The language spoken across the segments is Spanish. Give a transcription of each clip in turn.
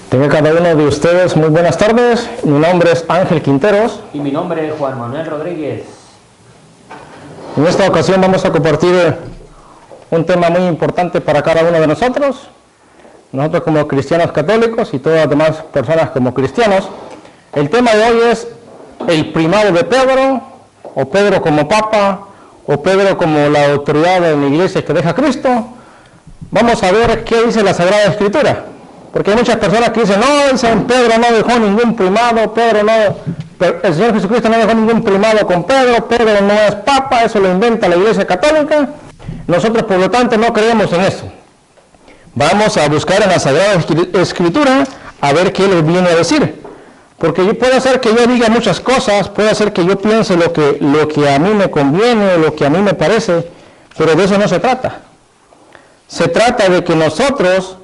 Tenga cada uno de ustedes muy buenas tardes. Mi nombre es Ángel Quinteros. Y mi nombre es Juan Manuel Rodríguez. En esta ocasión vamos a compartir un tema muy importante para cada uno de nosotros. Nosotros como cristianos católicos y todas las demás personas como cristianos. El tema de hoy es el primado de Pedro, o Pedro como Papa, o Pedro como la autoridad en la iglesia que deja a Cristo. Vamos a ver qué dice la Sagrada Escritura. Porque hay muchas personas que dicen, no, Pedro no dejó ningún primado, el Señor Jesucristo no dejó ningún primado con Pedro, Pedro no es Papa, eso lo inventa la Iglesia Católica. Nosotros, por lo tanto, no creemos en eso. Vamos a buscar en la Sagrada Escritura a ver qué les viene a decir. Porque puede ser que yo diga muchas cosas, puede ser que yo piense lo que a mí me conviene, lo que a mí me parece, pero de eso no se trata. Se trata de que nosotros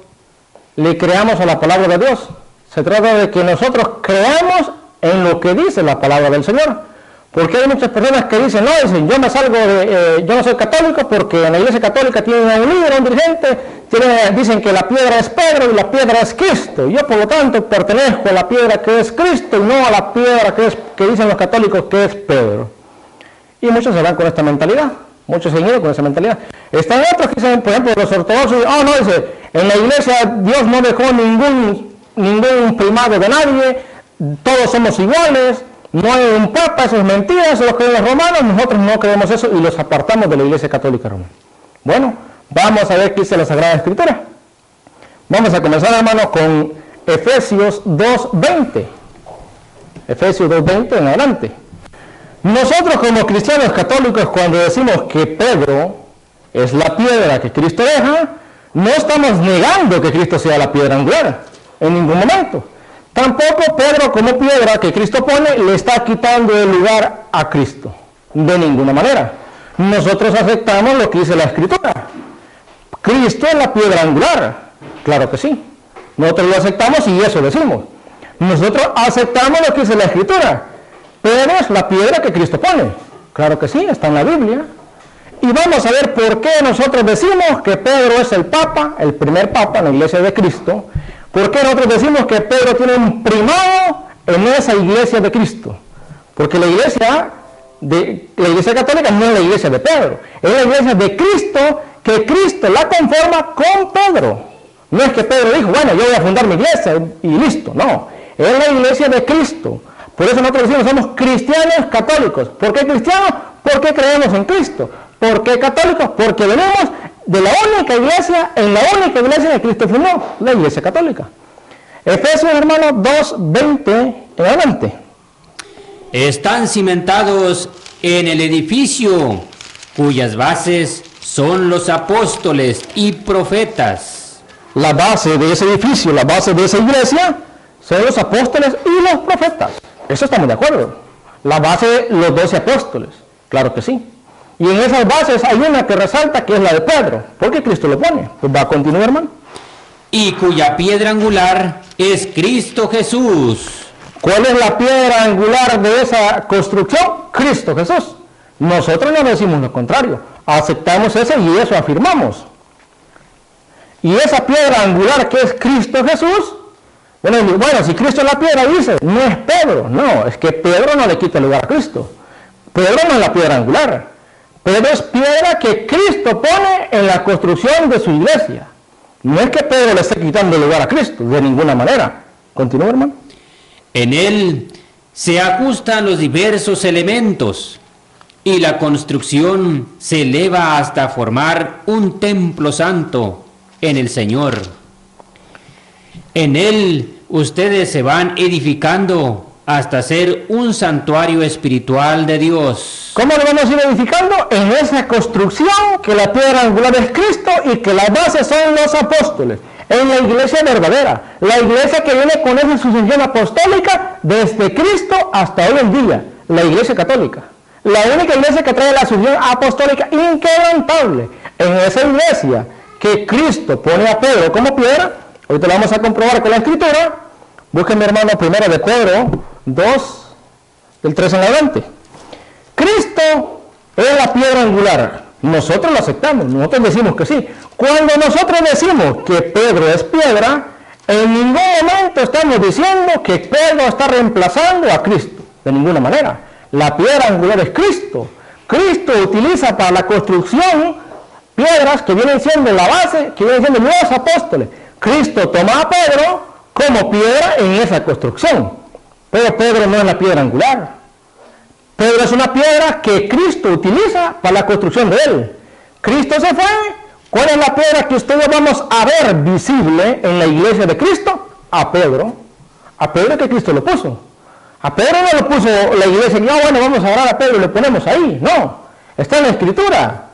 le creamos a la palabra de Dios. Se trata de que nosotros creamos en lo que dice la palabra del Señor. Porque hay muchas personas que dicen, yo no soy católico porque en la Iglesia Católica tienen un líder, un dirigente, dicen que la piedra es Pedro y la piedra es Cristo. Yo, por lo tanto, pertenezco a la piedra que es Cristo y no a la piedra que dicen los católicos que es Pedro. Y muchos se van con esta mentalidad. Muchos se han ido con esa mentalidad. Están otros que dicen, por ejemplo, los ortodoxos, en la iglesia Dios no dejó ningún primado de nadie, todos somos iguales, no hay un papa, eso es mentira, eso lo creen los romanos, nosotros no creemos eso y los apartamos de la Iglesia Católica Romana. Bueno, vamos a ver qué dice la Sagrada Escritura. Vamos a comenzar, hermanos, con Efesios 2:20. Efesios 2:20 en adelante. Nosotros como cristianos católicos, cuando decimos que Pedro es la piedra que Cristo deja, no estamos negando que Cristo sea la piedra angular, en ningún momento. Tampoco Pedro como piedra que Cristo pone le está quitando el lugar a Cristo, de ninguna manera. Nosotros aceptamos lo que dice la Escritura. Cristo es la piedra angular, claro que sí. Nosotros lo aceptamos y eso decimos. Nosotros aceptamos lo que dice la Escritura. Pedro es la piedra que Cristo pone. Claro que sí, está en la Biblia. Y vamos a ver por qué nosotros decimos que Pedro es el Papa, el primer Papa en la Iglesia de Cristo. ¿Por qué nosotros decimos que Pedro tiene un primado en esa Iglesia de Cristo? Porque la Iglesia Católica no es la Iglesia de Pedro. Es la Iglesia de Cristo, que Cristo la conforma con Pedro. No es que Pedro dijo, yo voy a fundar mi iglesia y listo. No, es la Iglesia de Cristo. Por eso nosotros decimos, somos cristianos católicos. ¿Por qué cristianos? Porque creemos en Cristo. ¿Por qué católicos? Porque venimos de la única iglesia, en la única iglesia que Cristo fundó, la Iglesia Católica. Efesios, hermanos, 2:20 en adelante. Están cimentados en el edificio, cuyas bases son los apóstoles y profetas. La base de ese edificio, la base de esa iglesia, son los apóstoles y los profetas. Eso estamos de acuerdo. La base de los 12 apóstoles, claro que sí. Y en esas bases hay una que resalta, que es la de Pedro, porque Cristo lo pone. Pues va a continuar, hermano. Y cuya piedra angular es Cristo Jesús. ¿Cuál es la piedra angular de esa construcción? Cristo Jesús. Nosotros no decimos lo contrario. Aceptamos eso y eso afirmamos. Y esa piedra angular que es Cristo Jesús, bueno, si Cristo es la piedra, dice, no es Pedro. No, es que Pedro no le quita el lugar a Cristo. Pedro no es la piedra angular. Pedro es piedra que Cristo pone en la construcción de su iglesia. No es que Pedro le esté quitando el lugar a Cristo, de ninguna manera. Continúa, hermano. En él se ajustan los diversos elementos y la construcción se eleva hasta formar un templo santo en el Señor. En él ustedes se van edificando hasta ser un santuario espiritual de Dios. ¿Cómo lo vamos a ir edificando? En esa construcción que la piedra angular es Cristo y que las bases son los apóstoles. En la iglesia verdadera, la iglesia que viene con esa sucesión apostólica desde Cristo hasta hoy en día, la Iglesia Católica. La única iglesia que trae la sucesión apostólica inquebrantable. En esa iglesia que Cristo pone a Pedro como piedra, ahorita lo vamos a comprobar con la Escritura. Busquen, mi hermano, primero de Pedro 2, del 3 en adelante. Cristo es la piedra angular. Nosotros lo aceptamos, nosotros decimos que sí. Cuando nosotros decimos que Pedro es piedra, en ningún momento estamos diciendo que Pedro está reemplazando a Cristo, de ninguna manera. La piedra angular es Cristo. Cristo utiliza para la construcción piedras que vienen siendo la base, que vienen siendo los apóstoles. Cristo toma a Pedro como piedra en esa construcción. Pero Pedro no es la piedra angular. Pedro es una piedra que Cristo utiliza para la construcción de él. Cristo se fue. ¿Cuál es la piedra que ustedes vamos a ver visible en la iglesia de Cristo? A Pedro. A Pedro que Cristo lo puso. A Pedro no lo puso la iglesia. No, bueno, vamos a agarrar a Pedro y lo ponemos ahí. No. Está en la Escritura.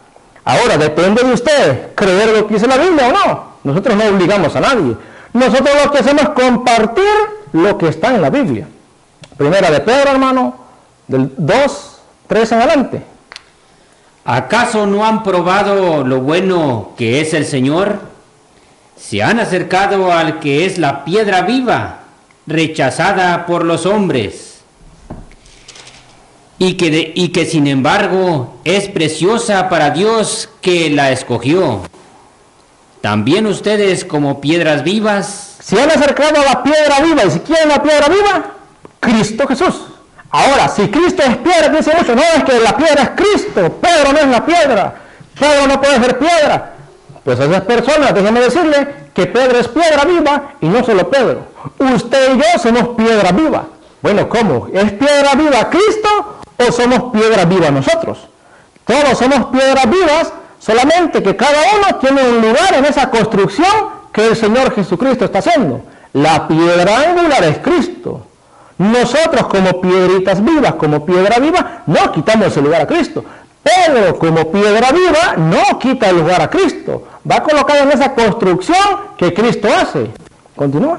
Ahora, depende de usted creer lo que dice la Biblia o no. Nosotros no obligamos a nadie. Nosotros lo que hacemos es compartir lo que está en la Biblia. Primera de Pedro, hermano, del 2, 3 en adelante. ¿Acaso no han probado lo bueno que es el Señor? Se han acercado al que es la piedra viva, rechazada por los hombres, y que sin embargo es preciosa para Dios que la escogió. También ustedes como piedras vivas se han acercado a la piedra viva. ¿Y si quieren la piedra viva? Cristo Jesús. Ahora, si Cristo es piedra, dice mucho, no, es que la piedra es Cristo, Pedro no es la piedra, Pedro no puede ser piedra. Pues a esas personas, déjenme decirle que Pedro es piedra viva y no solo Pedro. Usted y yo somos piedra viva. Bueno, ¿cómo? ¿Es piedra viva Cristo o somos piedra viva nosotros? Todos somos piedras vivas, solamente que cada uno tiene un lugar en esa construcción que el Señor Jesucristo está haciendo. La piedra angular es Cristo. Nosotros como piedritas vivas, como piedra viva, no quitamos ese lugar a Cristo. Pedro como piedra viva no quita el lugar a Cristo. Va colocado en esa construcción que Cristo hace. Continúa.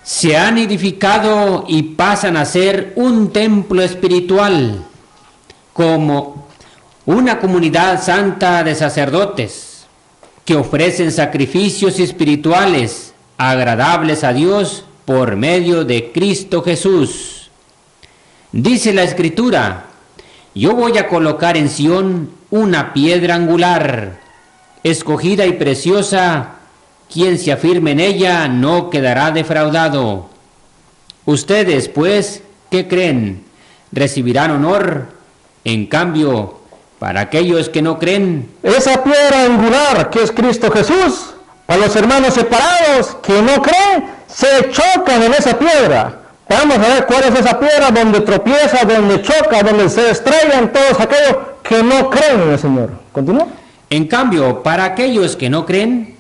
se han edificado y pasan a ser un templo espiritual, como una comunidad santa de sacerdotes que ofrecen sacrificios espirituales agradables a Dios por medio de Cristo Jesús. Dice la Escritura: yo voy a colocar en Sión una piedra angular, escogida y preciosa. Quien se afirme en ella no quedará defraudado. Ustedes, pues, ¿qué creen? ¿Recibirán honor? En cambio, para aquellos que no creen, esa piedra angular que es Cristo Jesús, para los hermanos separados que no creen, se chocan en esa piedra. Vamos a ver cuál es esa piedra donde tropieza, donde choca, donde se estrellan todos aquellos que no creen en el Señor. ¿Continúa? En cambio, para aquellos que no creen,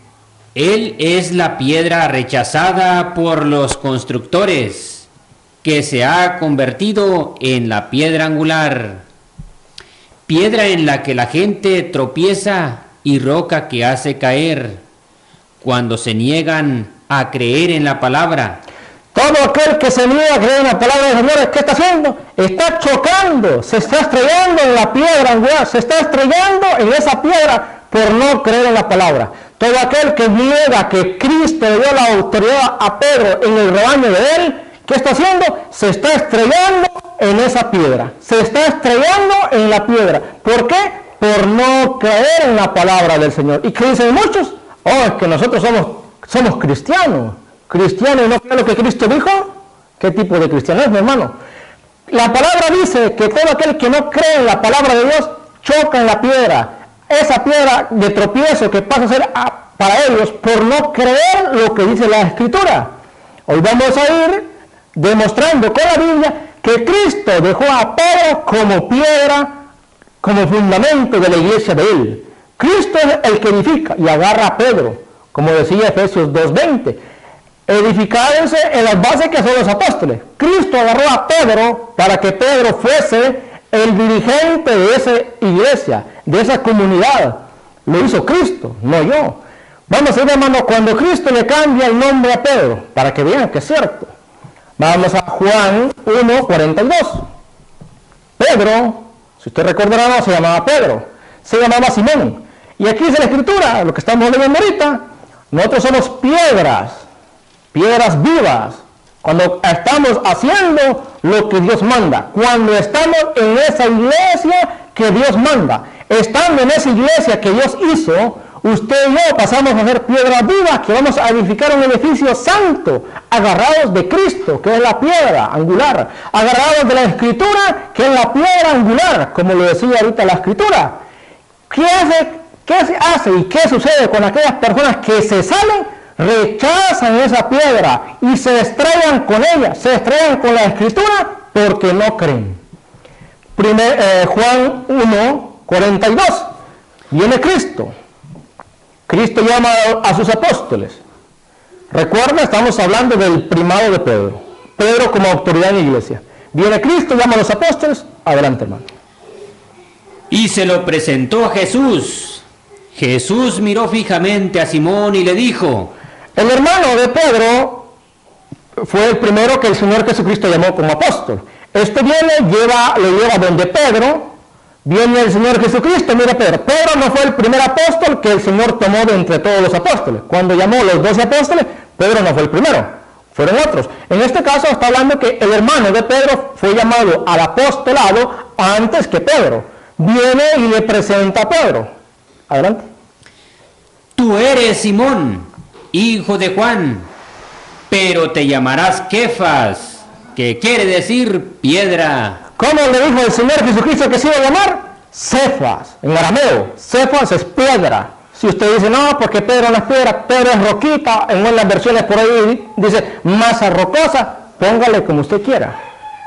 Él es la piedra rechazada por los constructores, que se ha convertido en la piedra angular, piedra en la que la gente tropieza y roca que hace caer cuando se niegan a creer en la palabra. Todo aquel que se niega a creer en la palabra del Señor, ¿qué está haciendo? Está chocando, se está estrellando en la piedra angular, se está estrellando en esa piedra por no creer en la palabra. Todo aquel que niega que Cristo le dio la autoridad a Pedro en el rebaño de él, ¿qué está haciendo? Se está estrellando en esa piedra. Se está estrellando en la piedra. ¿Por qué? Por no creer en la palabra del Señor. ¿Y qué dicen muchos? Oh, es que nosotros somos cristianos. Cristianos y no creen lo que Cristo dijo. ¿Qué tipo de cristiano es, mi hermano? La palabra dice que todo aquel que no cree en la palabra de Dios choca en la piedra. Esa piedra de tropiezo que pasa a ser para ellos por no creer lo que dice la Escritura. Hoy vamos a ir demostrando con la Biblia que Cristo dejó a Pedro como piedra, como fundamento de la iglesia de él. Cristo es el que edifica y agarra a Pedro, como decía Efesios 2:20. Edificádense en las bases que son los apóstoles. Cristo agarró a Pedro para que Pedro fuese el dirigente de esa iglesia, de esa comunidad. Lo hizo Cristo, no yo. Vamos a ver, hermano, cuando Cristo le cambia el nombre a Pedro, para que vean que es cierto. Vamos a Juan 1:42. Pedro, si usted recordará, no se llamaba Pedro, se llamaba Simón. Y aquí dice la Escritura, lo que estamos leyendo ahorita, nosotros somos piedras vivas, cuando estamos haciendo lo que Dios manda, cuando estamos en esa iglesia que Dios manda, estando en esa iglesia que Dios hizo, Usted y yo pasamos a ser piedras vivas que vamos a edificar un edificio santo, agarrados de Cristo, que es la piedra angular, agarrados de la Escritura, que es la piedra angular, como lo decía ahorita la Escritura. ¿Qué se hace y qué sucede con aquellas personas que se salen, rechazan esa piedra y se estrellan con ella, se estrellan con la Escritura porque no creen? Juan 1:42, viene Cristo. Cristo llama a sus apóstoles. Recuerda, estamos hablando del primado de Pedro. Pedro como autoridad en la iglesia. Viene Cristo, llama a los apóstoles. Adelante, hermano. Y se lo presentó a Jesús. Jesús miró fijamente a Simón y le dijo: El hermano de Pedro fue el primero que el Señor Jesucristo llamó como apóstol. Este viene, lo lleva donde Pedro. Viene el Señor Jesucristo, mira Pedro. Pedro no fue el primer apóstol que el Señor tomó de entre todos los apóstoles. Cuando llamó a los 12 apóstoles, Pedro no fue el primero, fueron otros. En este caso está hablando que el hermano de Pedro fue llamado al apostolado antes que Pedro. Viene y le presenta a Pedro. Adelante. Tú eres Simón, hijo de Juan, pero te llamarás Kefas, que quiere decir piedra. ¿Cómo le dijo el Señor Jesucristo que se iba a llamar? Cefas, en arameo. Cefas es piedra. Si usted dice, no, porque Pedro no es piedra, Pedro es roquita, en unas versiones por ahí dice masa rocosa, póngale como usted quiera.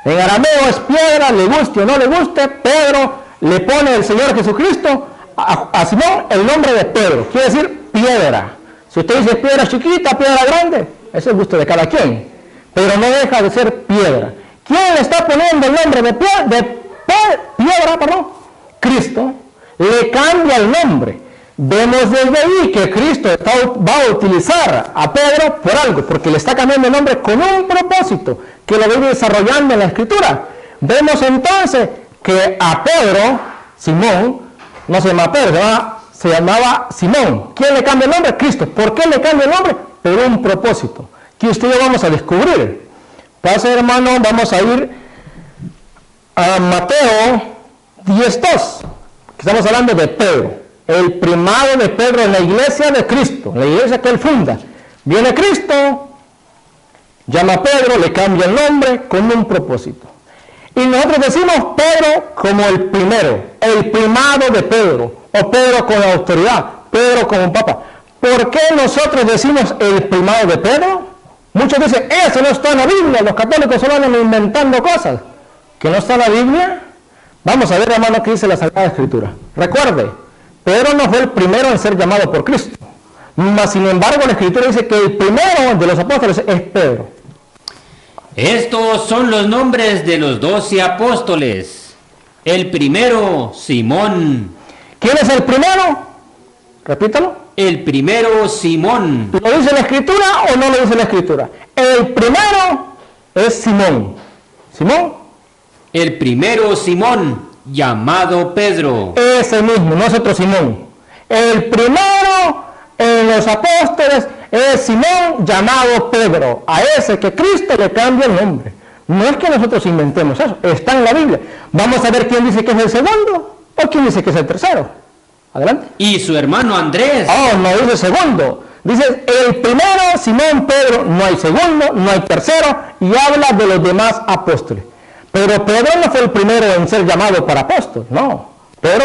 En arameo es piedra, le guste o no le guste, Pedro le pone el Señor Jesucristo a Simón el nombre de Pedro, quiere decir piedra. Si usted dice piedra chiquita, piedra grande, ese es el gusto de cada quien, pero no deja de ser piedra. ¿Quién le está poniendo el nombre de piedra? Cristo. Le cambia el nombre. Vemos desde ahí que Cristo va a utilizar a Pedro por algo, porque le está cambiando el nombre con un propósito, que lo viene desarrollando en la Escritura. Vemos entonces que a Pedro, Simón, no se llama Pedro, se llamaba Simón. ¿Quién le cambia el nombre? Cristo. ¿Por qué le cambia el nombre? Por un propósito, que usted y yo vamos a descubrir. Pase, hermano, vamos a ir a Mateo 10:2. Estamos hablando de Pedro, el primado de Pedro en la iglesia de Cristo, la iglesia que él funda. Viene Cristo, llama a Pedro, le cambia el nombre con un propósito. Y nosotros decimos Pedro como el primero, el primado de Pedro, o Pedro con la autoridad, Pedro como un papa. ¿Por qué nosotros decimos el primado de Pedro? Muchos dicen, eso no está en la Biblia, los católicos solo andan inventando cosas. ¿Que no está en la Biblia? Vamos a ver, hermano, qué dice la Sagrada Escritura. Recuerde, Pedro no fue el primero en ser llamado por Cristo. Mas, sin embargo, la Escritura dice que el primero de los apóstoles es Pedro. Estos son los nombres de los 12 apóstoles. El primero, Simón. ¿Quién es el primero? Repítalo. El primero, Simón. ¿Lo dice la Escritura o no lo dice la Escritura? El primero es Simón. ¿Simón? El primero, Simón, llamado Pedro. Ese mismo, no es otro Simón. El primero en los apóstoles es Simón, llamado Pedro. A ese que Cristo le cambia el nombre. No es que nosotros inventemos eso, está en la Biblia. Vamos a ver quién dice que es el segundo o quién dice que es el tercero. Adelante. Y su hermano Andrés. Oh, no dice segundo. Dice el primero, Simón, Pedro, no hay segundo, no hay tercero, y habla de los demás apóstoles. Pero Pedro no fue el primero en ser llamado para apóstol, no. Pedro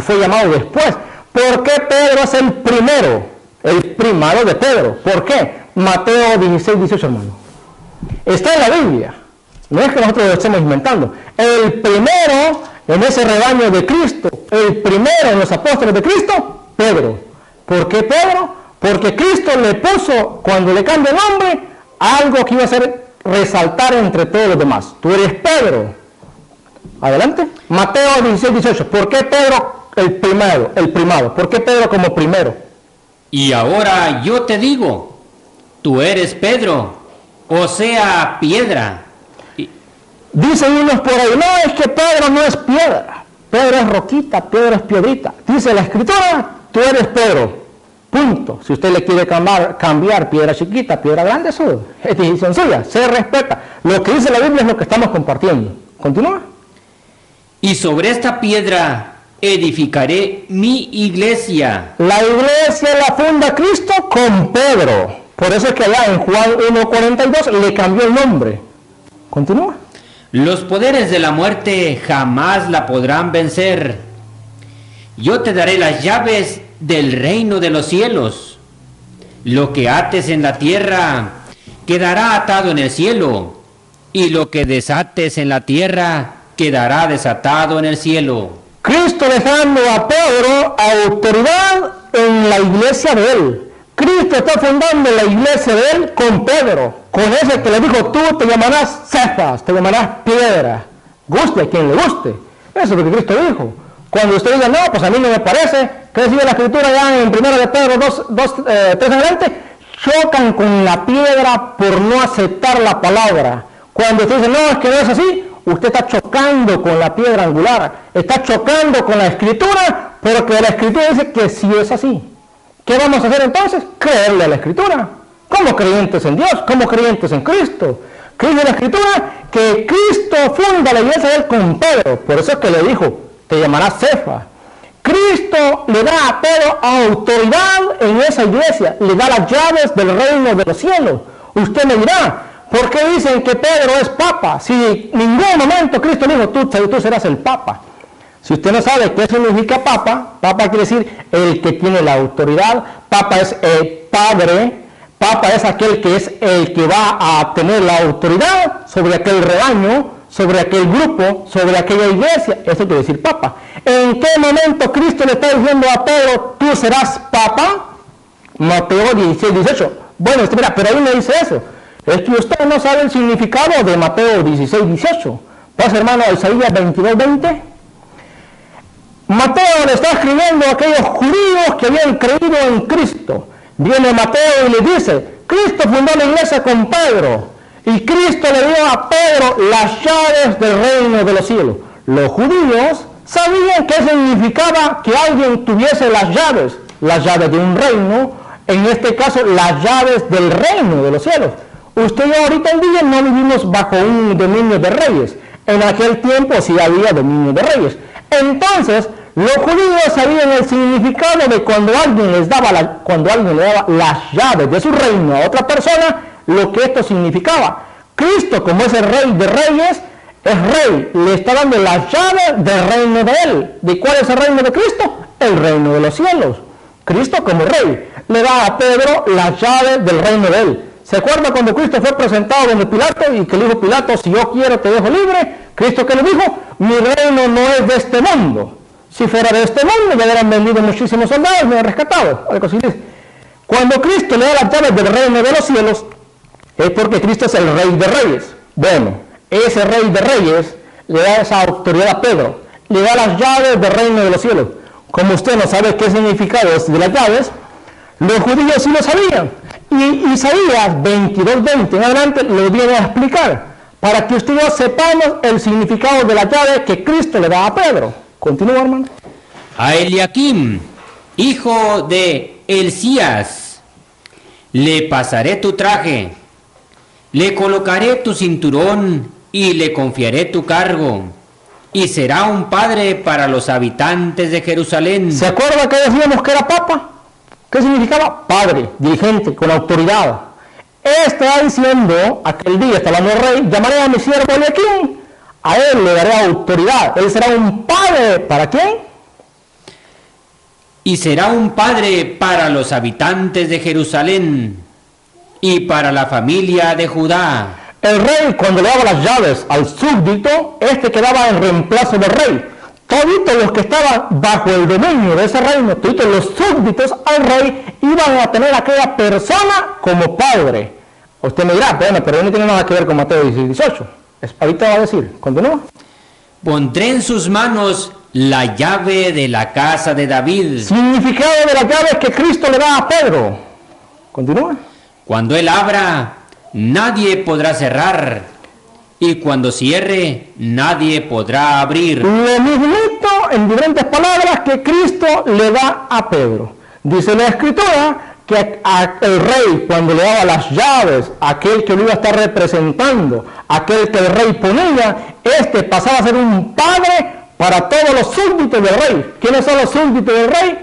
fue llamado después. ¿Por qué Pedro es el primero? El primado de Pedro. ¿Por qué? Mateo 16:18, hermano. Está en la Biblia. No es que nosotros lo estemos inventando. El primero en ese rebaño de Cristo, el primero en los apóstoles de Cristo, Pedro. ¿Por qué Pedro? Porque Cristo le puso, cuando le cambia el nombre, algo que iba a hacer resaltar entre todos los demás. Tú eres Pedro. Adelante. Mateo 16:18. ¿Por qué Pedro el primado? ¿Por qué Pedro como primero? Y ahora yo te digo, tú eres Pedro, o sea, piedra. Dicen unos por ahí, no, es que Pedro no es piedra. Pedro es roquita, Pedro es piedrita. Dice la Escritura, tú eres Pedro. Punto. Si usted le quiere cambiar piedra chiquita, piedra grande, eso es decisión suya. Se respeta. Lo que dice la Biblia es lo que estamos compartiendo. ¿Continúa? Y sobre esta piedra edificaré mi iglesia. La iglesia la funda Cristo con Pedro. Por eso es que allá en Juan 1:42 le cambió el nombre. Continúa. Los poderes de la muerte jamás la podrán vencer. Yo te daré las llaves del reino de los cielos. Lo que ates en la tierra quedará atado en el cielo, y lo que desates en la tierra quedará desatado en el cielo. Cristo le está dando a Pedro autoridad en la iglesia de él. Cristo está fundando la iglesia de él con Pedro. Con ese que le dijo, tú te llamarás Cefas, te llamarás piedra. Guste a quien le guste. Eso es lo que Cristo dijo. Cuando usted diga, no, pues a mí no me parece, que decía la escritura ya en 1 de Pedro 3 adelante, chocan con la piedra por no aceptar la palabra. Cuando usted dice, no, es que no es así, usted está chocando con la piedra angular, está chocando con la escritura, pero que la escritura dice que sí es así. ¿Qué vamos a hacer entonces? Creerle a la escritura. Como creyentes en Dios, como creyentes en Cristo. Que dice la escritura que Cristo funda la iglesia de él con Pedro. Por eso es que le dijo, te llamarás Cefas. Cristo le da a Pedro autoridad en esa iglesia, le da las llaves del reino de los cielos. Usted me dirá, ¿por qué dicen que Pedro es papa? Si en ningún momento Cristo le dijo, tú serás el papa. Si usted no sabe qué significa papa, papa quiere decir el que tiene la autoridad, papa es el padre, papa es aquel que es el que va a tener la autoridad sobre aquel rebaño, sobre aquel grupo, sobre aquella iglesia. Eso quiere decir papa. ¿En qué momento Cristo le está diciendo a Pedro, tú serás papa? Mateo 16:18. Bueno, usted mira, pero ahí no dice eso. Es que usted no sabe el significado de Mateo 16:18. Pasa, hermano, a Isaías 22:20. Mateo le está escribiendo a aquellos judíos que habían creído en Cristo. Viene Mateo y le dice, Cristo fundó la iglesia con Pedro, y Cristo le dio a Pedro las llaves del reino de los cielos. Los judíos sabían qué significaba que alguien tuviese las llaves de un reino, en este caso las llaves del reino de los cielos. Usted y yo ahorita en día no vivimos bajo un dominio de reyes. En aquel tiempo sí había dominio de reyes. Entonces, los judíos sabían el significado de cuando alguien le daba las llaves de su reino a otra persona, lo que esto significaba. Cristo, como es el rey de reyes, es rey, le está dando las llaves del reino de él. ¿De cuál es el reino de Cristo? El reino de los cielos. Cristo como rey le da a Pedro las llaves del reino de él. ¿Se acuerda cuando Cristo fue presentado donde Pilato y que le dijo Pilato, si yo quiero te dejo libre? Cristo que le dijo, mi reino no es de este mundo. Si fuera de este mundo me hubieran vendido muchísimos soldados, me hubieran rescatado. Cuando Cristo le da las llaves del reino de los cielos, es porque Cristo es el rey de reyes. Bueno, ese rey de reyes le da esa autoridad a Pedro, le da las llaves del reino de los cielos. Como usted no sabe qué significado es de las llaves, los judíos sí lo sabían. Y Isaías 22:20 en adelante lo viene a explicar, para que usted y yo sepamos el significado de las llaves que Cristo le da a Pedro. Continúa, hermano. A Eliakim, hijo de Hilcías, le pasaré tu traje, le colocaré tu cinturón y le confiaré tu cargo, y será un padre para los habitantes de Jerusalén. ¿Se acuerda que decíamos que era papa? ¿Qué significaba? Padre, dirigente, con autoridad. Está diciendo, aquel día está hablando el rey, llamaré a mi siervo Eliakim, a él le daré autoridad, él será un padre, ¿para quién? Y será un padre para los habitantes de Jerusalén y para la familia de Judá. El rey, cuando le daba las llaves al súbdito, este quedaba en reemplazo del rey. Todos los que estaban bajo el dominio de ese reino, todos los súbditos al rey, iban a tener a aquella persona como padre. Usted me dirá, bueno, pero no tiene nada que ver con Mateo 18. Ahorita va a decir, continúa. Pondré en sus manos la llave de la casa de David. Significado de las llaves que Cristo le da a Pedro. Continúa. Cuando él abra, nadie podrá cerrar, y cuando cierre, nadie podrá abrir. Lo mismito, en diferentes palabras, que Cristo le da a Pedro. Dice la Escritura que el rey, cuando le daba las llaves, aquel que lo iba a estar representando, aquel que el rey ponía, este pasaba a ser un padre para todos los súbditos del rey. ¿Quiénes son los súbditos del rey?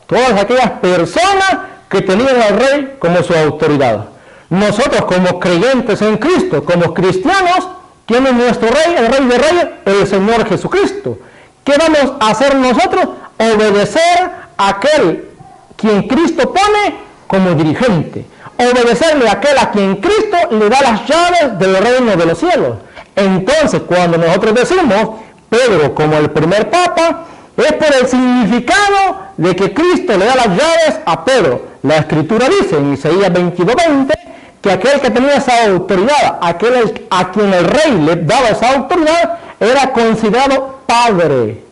Todas aquellas personas que tenían al rey como su autoridad. Nosotros como creyentes en Cristo, como cristianos, ¿quién es nuestro rey? El rey de reyes, el Señor Jesucristo. ¿Qué vamos a hacer nosotros? Obedecer a aquel quien Cristo pone como dirigente. Obedecerle a aquel a quien Cristo le da las llaves del reino de los cielos. Entonces, cuando nosotros decimos Pedro como el primer papa, es por el significado de que Cristo le da las llaves a Pedro. La Escritura dice en Isaías 22:20 que aquel que tenía esa autoridad, aquel a quien el rey le daba esa autoridad, era considerado padre.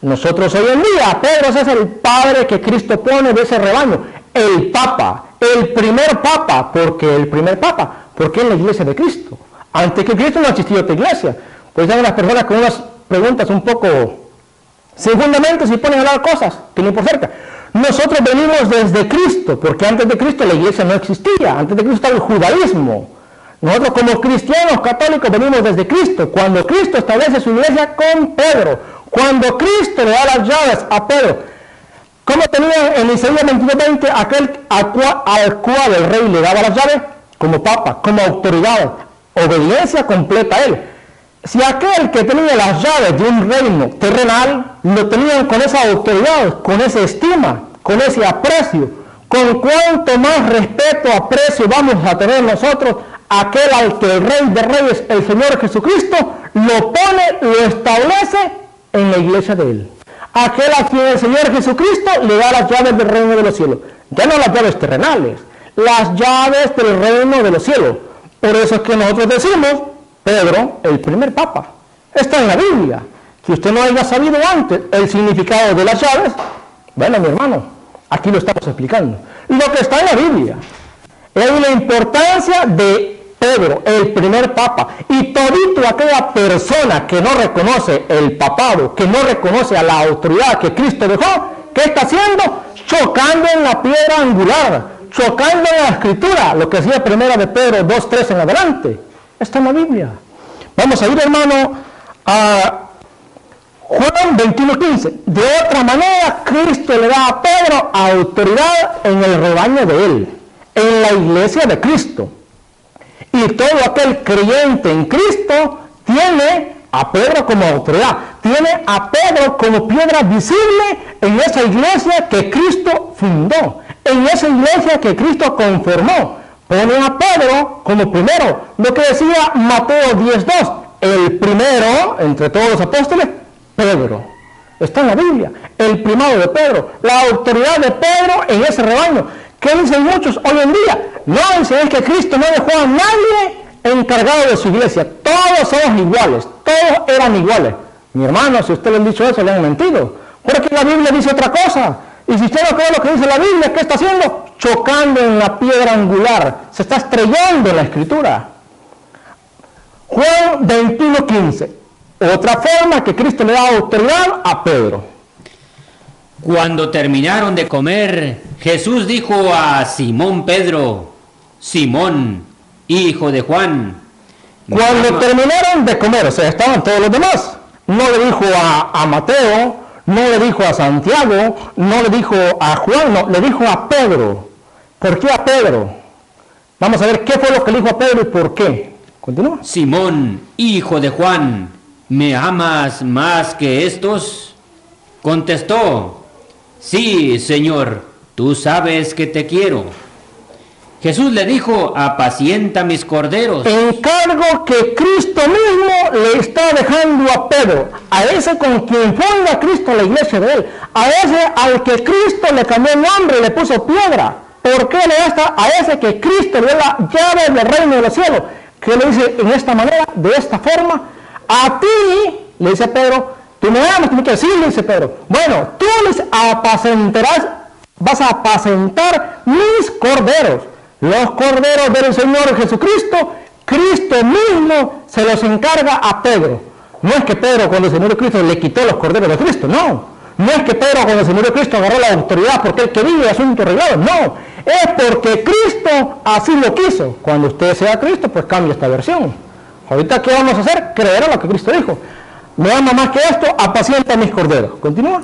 Nosotros hoy en día, Pedro es el padre que Cristo pone de ese rebaño, el papa, el primer papa, porque es la iglesia de Cristo. Antes que Cristo no existía otra iglesia. Pues hay unas personas con unas preguntas un poco sin fundamento, si ponen a hablar cosas que ni por cerca. Nosotros venimos desde Cristo, porque antes de Cristo la iglesia no existía, antes de Cristo estaba el judaísmo. Nosotros como cristianos católicos venimos desde Cristo, cuando Cristo establece su iglesia con Pedro, cuando Cristo le da las llaves a Pedro. ¿Cómo tenía en Isaías 22:20 aquel al cual el rey le daba las llaves? Como papa, como autoridad, obediencia completa a él. Si aquel que tenía las llaves de un reino terrenal, lo tenían con esa autoridad, con esa estima, con ese aprecio, con cuánto más respeto, aprecio vamos a tener nosotros, aquel al que el Rey de Reyes, el Señor Jesucristo, lo pone, lo establece en la iglesia de él. Aquel a quien el Señor Jesucristo le da las llaves del reino de los cielos. Ya no las llaves terrenales, las llaves del reino de los cielos. Por eso es que nosotros decimos, Pedro, el primer papa. Está en la Biblia. Si usted no haya sabido antes el significado de las llaves, bueno, mi hermano, aquí lo estamos explicando. Lo que está en la Biblia es la importancia de Pedro, el primer papa, y todito aquella persona que no reconoce el papado, que no reconoce a la autoridad que Cristo dejó, ¿qué está haciendo? Chocando en la piedra angular, chocando en la Escritura, lo que decía primera de Pedro 2:3 en adelante. Está en la Biblia. Vamos a ir, hermano, a Juan 21:15. De otra manera, Cristo le da a Pedro autoridad en el rebaño de él, en la iglesia de Cristo. Y todo aquel creyente en Cristo tiene a Pedro como autoridad, tiene a Pedro como piedra visible en esa iglesia que Cristo fundó, en esa iglesia que Cristo conformó. Pone a Pedro como primero, lo que decía Mateo 10:2, el primero entre todos los apóstoles, Pedro. Está en la Biblia, el primado de Pedro, la autoridad de Pedro en ese rebaño. ¿Qué dicen muchos hoy en día? No, dicen es que Cristo no dejó a nadie encargado de su iglesia, todos somos iguales, todos eran iguales. Mi hermano, si usted le han dicho eso, le han mentido, porque la Biblia dice otra cosa. Y si usted no cree lo que dice la Biblia, ¿qué está haciendo? Chocando en la piedra angular. Se está estrellando en la Escritura. Juan 21:15. Otra forma que Cristo le da autoridad a Pedro. Cuando terminaron de comer, Jesús dijo a Simón Pedro: Simón, hijo de Juan. Cuando terminaron de comer, o sea, estaban todos los demás. No le dijo a Mateo, no le dijo a Santiago, no le dijo a Juan, no, le dijo a Pedro. ¿Por qué a Pedro? Vamos a ver qué fue lo que le dijo a Pedro y por qué. Continúa. Simón, hijo de Juan, ¿me amas más que estos? Contestó: Sí, Señor, tú sabes que te quiero. Jesús le dijo: apacienta mis corderos. Encargo que Cristo mismo le está dejando a Pedro, a ese con quien funda Cristo la iglesia de él, a ese al que Cristo le cambió el nombre y le puso piedra. ¿Por qué le da a ese que Cristo le da la llave del reino de los cielos? Que le dice en esta manera, de esta forma: a ti, le dice Pedro, tú me amas, tú me quieres. Sí, le dice Pedro. Bueno, tú les apacentarás, vas a apacentar mis corderos. Los corderos del Señor Jesucristo, Cristo mismo se los encarga a Pedro. No es que Pedro cuando se murió Cristo le quitó los corderos de Cristo, no. No es que Pedro cuando se murió Cristo agarró la autoridad porque él quería asunto arreglado, no. Es porque Cristo así lo quiso. Cuando usted sea Cristo, pues cambia esta versión. Ahorita, ¿qué vamos a hacer? Creer a lo que Cristo dijo. me ama más que esto, apacienta mis corderos. Continúa.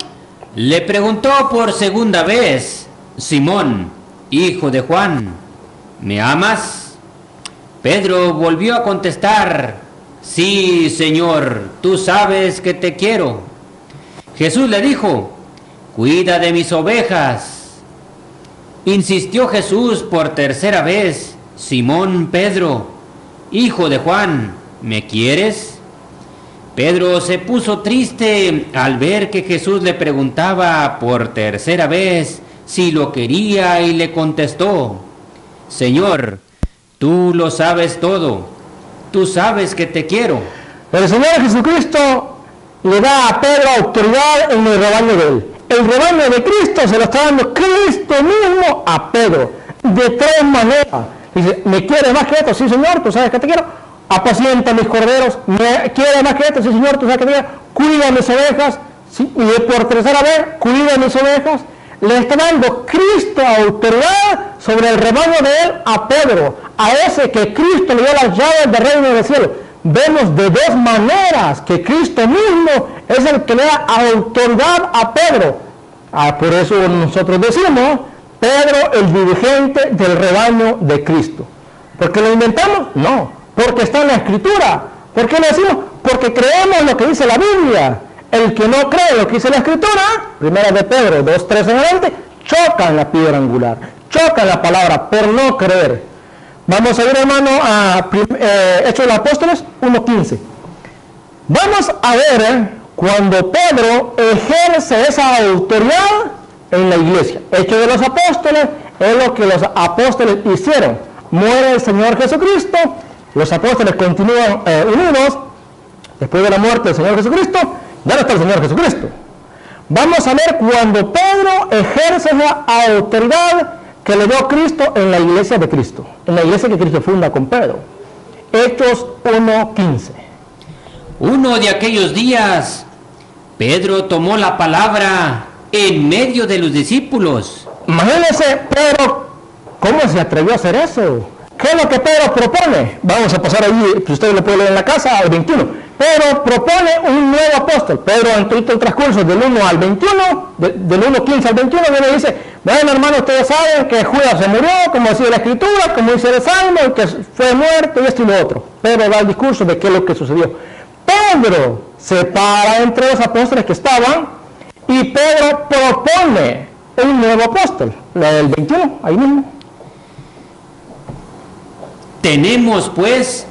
Le preguntó por segunda vez Simón, hijo de Juan, ¿me amas? Pedro volvió a contestar, sí, Señor, tú sabes que te quiero. Jesús le dijo, cuida de mis ovejas. Insistió Jesús por tercera vez, Simón Pedro, hijo de Juan, ¿me quieres? Pedro se puso triste al ver que Jesús le preguntaba por tercera vez si lo quería y le contestó, Señor, tú lo sabes todo, tú sabes que te quiero. El Señor Jesucristo le da a Pedro autoridad en el rebaño de él. El rebaño de Cristo se lo está dando Cristo mismo a Pedro, de tres maneras. Dice, ¿me quieres más que esto? Sí, Señor, tú sabes que te quiero. Apacienta mis corderos. ¿Me quieres más que esto? Sí, Señor, tú sabes que te quiero. Cuida mis ovejas. ¿Sí? Y por tercera vez, cuida mis ovejas. Le está dando Cristo autoridad sobre el rebaño de él a Pedro, a ese que Cristo le dio las llaves del reino del cielo. Vemos de dos maneras que Cristo mismo es el que le da autoridad a Pedro. Por eso nosotros decimos, Pedro el dirigente del rebaño de Cristo. ¿Porque lo inventamos? No, porque está en la Escritura. ¿Por qué lo decimos? Porque creemos lo que dice la Biblia. El que no cree lo que dice la Escritura, primera de Pedro 2:3 en adelante, choca en la piedra angular, choca en la palabra por no creer. Vamos a ir, hermano, a Hechos de los Apóstoles 1:15. Vamos a ver cuando Pedro ejerce esa autoridad en la iglesia. Hechos de los Apóstoles es lo que los apóstoles hicieron. Muere el Señor Jesucristo, los apóstoles continúan unidos. Después de la muerte del Señor Jesucristo, ya no está el Señor Jesucristo. Vamos a ver cuando Pedro ejerce la autoridad que le dio Cristo en la iglesia de Cristo, en la iglesia que Cristo funda con Pedro. Hechos 1:15. Uno de aquellos días, Pedro tomó la palabra en medio de los discípulos. Imagínense Pedro, ¿cómo se atrevió a hacer eso? ¿Qué es lo que Pedro propone? Vamos a pasar ahí, si ustedes lo pueden leer en la casa, al 21. Pedro propone un nuevo apóstol. Pedro, en todo el transcurso del 1 al 21, del 1:15 al 21, viene y dice, bueno, hermano, ustedes saben que Judas se murió, como decía la Escritura, como dice el Salmo, que fue muerto y esto y lo otro. Pedro da el discurso de qué es lo que sucedió. Pedro se para entre los apóstoles que estaban y Pedro propone un nuevo apóstol, la del 21, ahí mismo. Tenemos, pues,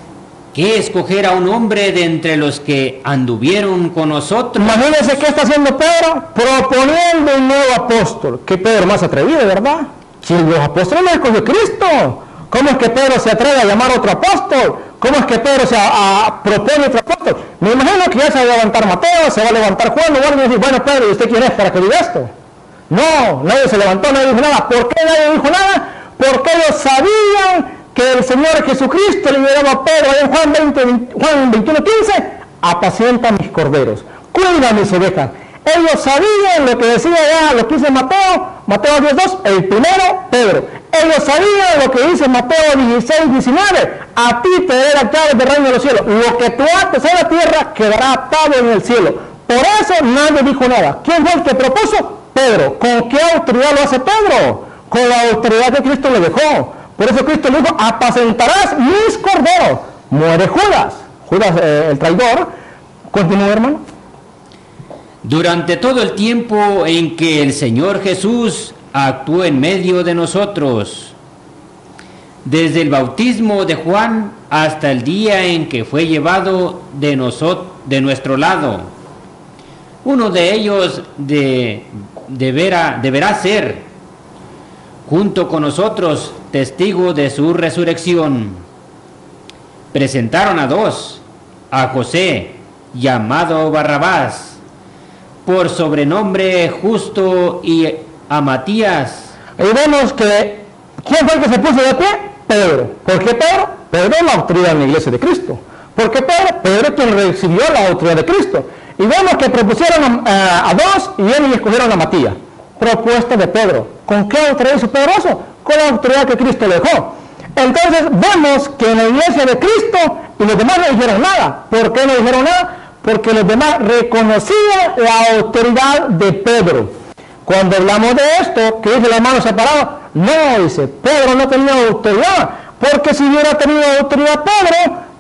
que escoger a un hombre de entre los que anduvieron con nosotros. Imagínense qué está haciendo Pedro, proponiendo un nuevo apóstol. Qué Pedro más atrevido, ¿verdad? Si los apóstoles los escogió Cristo, ¿cómo es que Pedro se atreve a llamar a otro apóstol? ¿Cómo es que Pedro propone otro apóstol? Me imagino que ya se va a levantar Mateo, se va a levantar Juan, y van a decir, bueno, Pedro, ¿y usted quién es para que diga esto? No, nadie se levantó, nadie dijo nada. ¿Por qué nadie dijo nada? Porque ellos sabían que el Señor Jesucristo le llegaba a Pedro en Juan 21:15, apacienta mis corderos, cuida mis ovejas. Ellos sabían lo que decía ya, lo que dice Mateo 10:2, el primero, Pedro. Ellos sabían lo que dice Mateo 16:19, a ti te daré las llaves del reino de los cielos. Lo que tú ates en la tierra quedará atado en el cielo. Por eso nadie dijo nada. ¿Quién fue el que propuso? Pedro. ¿Con qué autoridad lo hace Pedro? Con la autoridad que Cristo le dejó. Por eso Cristo le dijo, apacentarás mis corderos. Muere Judas, el traidor. Continúa, hermano. Durante todo el tiempo en que el Señor Jesús actuó en medio de nosotros, desde el bautismo de Juan hasta el día en que fue llevado de nuestro lado, uno de ellos deberá ser, junto con nosotros, testigo de su resurrección. Presentaron a dos, a José, llamado Barrabás, por sobrenombre Justo, y a Matías. Y vemos que, ¿quién fue el que se puso de pie? Pedro. ¿Por qué Pedro? Pedro es la autoridad en la iglesia de Cristo. ¿Por qué Pedro? Pedro es quien recibió la autoridad de Cristo. Y vemos que propusieron a dos y ellos escogieron a Matías. Propuesta de Pedro. ¿Con qué autoridad hizo Pedro eso? Con la autoridad que Cristo le dejó. Entonces vemos que en la iglesia de Cristo y los demás no dijeron nada. ¿Por qué no dijeron nada? porque los demás reconocían la autoridad de Pedro. Cuando hablamos de esto, que dice la mano separada, no, dice, Pedro no tenía autoridad, porque si hubiera tenido autoridad Pedro,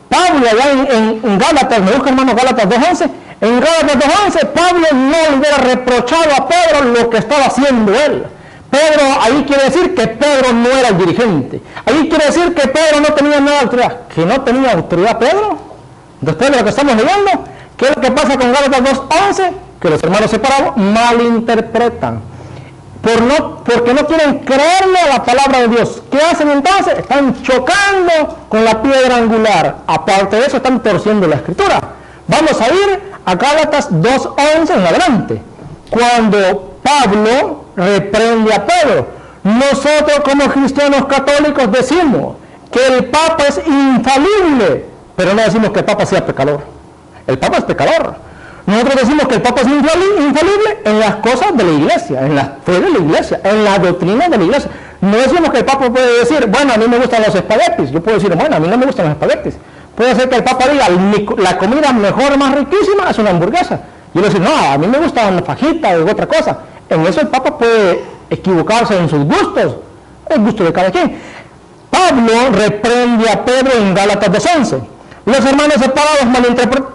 Pablo allá en Gálatas, me busca hermano Gálatas 2.11, en Gálatas 2.11, Pablo no le hubiera reprochado a Pedro lo que estaba haciendo él. Pedro, ahí quiere decir que Pedro no era el dirigente. Ahí quiere decir que Pedro no tenía nada de autoridad. ¿Que no tenía autoridad Pedro? Después de lo que estamos leyendo, ¿qué es lo que pasa con Gálatas 2.11? Que los hermanos separados malinterpretan. Porque no quieren creerle a la palabra de Dios. ¿Qué hacen entonces? Están chocando con la piedra angular. Aparte de eso, están torciendo la escritura. Vamos a ir a Gálatas 2.11 en adelante. Cuando Pablo reprende a Pedro. Nosotros como cristianos católicos decimos que el Papa es infalible, pero no decimos que el Papa sea pecador. El Papa es pecador. Nosotros decimos que el Papa es infalible en las cosas de la iglesia, en la fe de la iglesia, en la doctrina de la iglesia. No decimos que el Papa puede decir, bueno, a mí me gustan los espaguetis. Yo puedo decir, bueno, a mí no me gustan los espaguetis. Puede ser que el Papa diga, la comida mejor, más riquísima es una hamburguesa. Y yo le digo, no, a mí me gusta una fajita o otra cosa. En eso el Papa puede equivocarse en sus gustos, el gusto de cada quien. Pablo reprende a Pedro en Gálatas 2.11. Los hermanos separados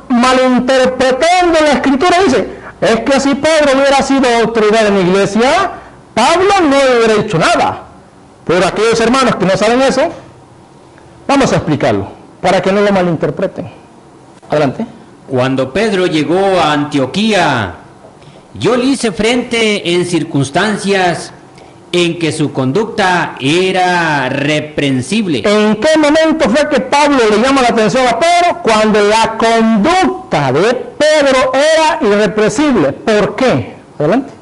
malinterpretando la escritura dicen, es que si Pedro hubiera sido autoridad en la iglesia, Pablo no hubiera dicho nada. Pero aquellos hermanos que no saben eso, vamos a explicarlo, para que no lo malinterpreten. Adelante. Cuando Pedro llegó a Antioquía, yo le hice frente en circunstancias en que su conducta era reprensible. ¿En qué momento fue que Pablo le llama la atención a Pedro? Cuando la conducta de Pedro era irrepresible. ¿Por qué? Adelante.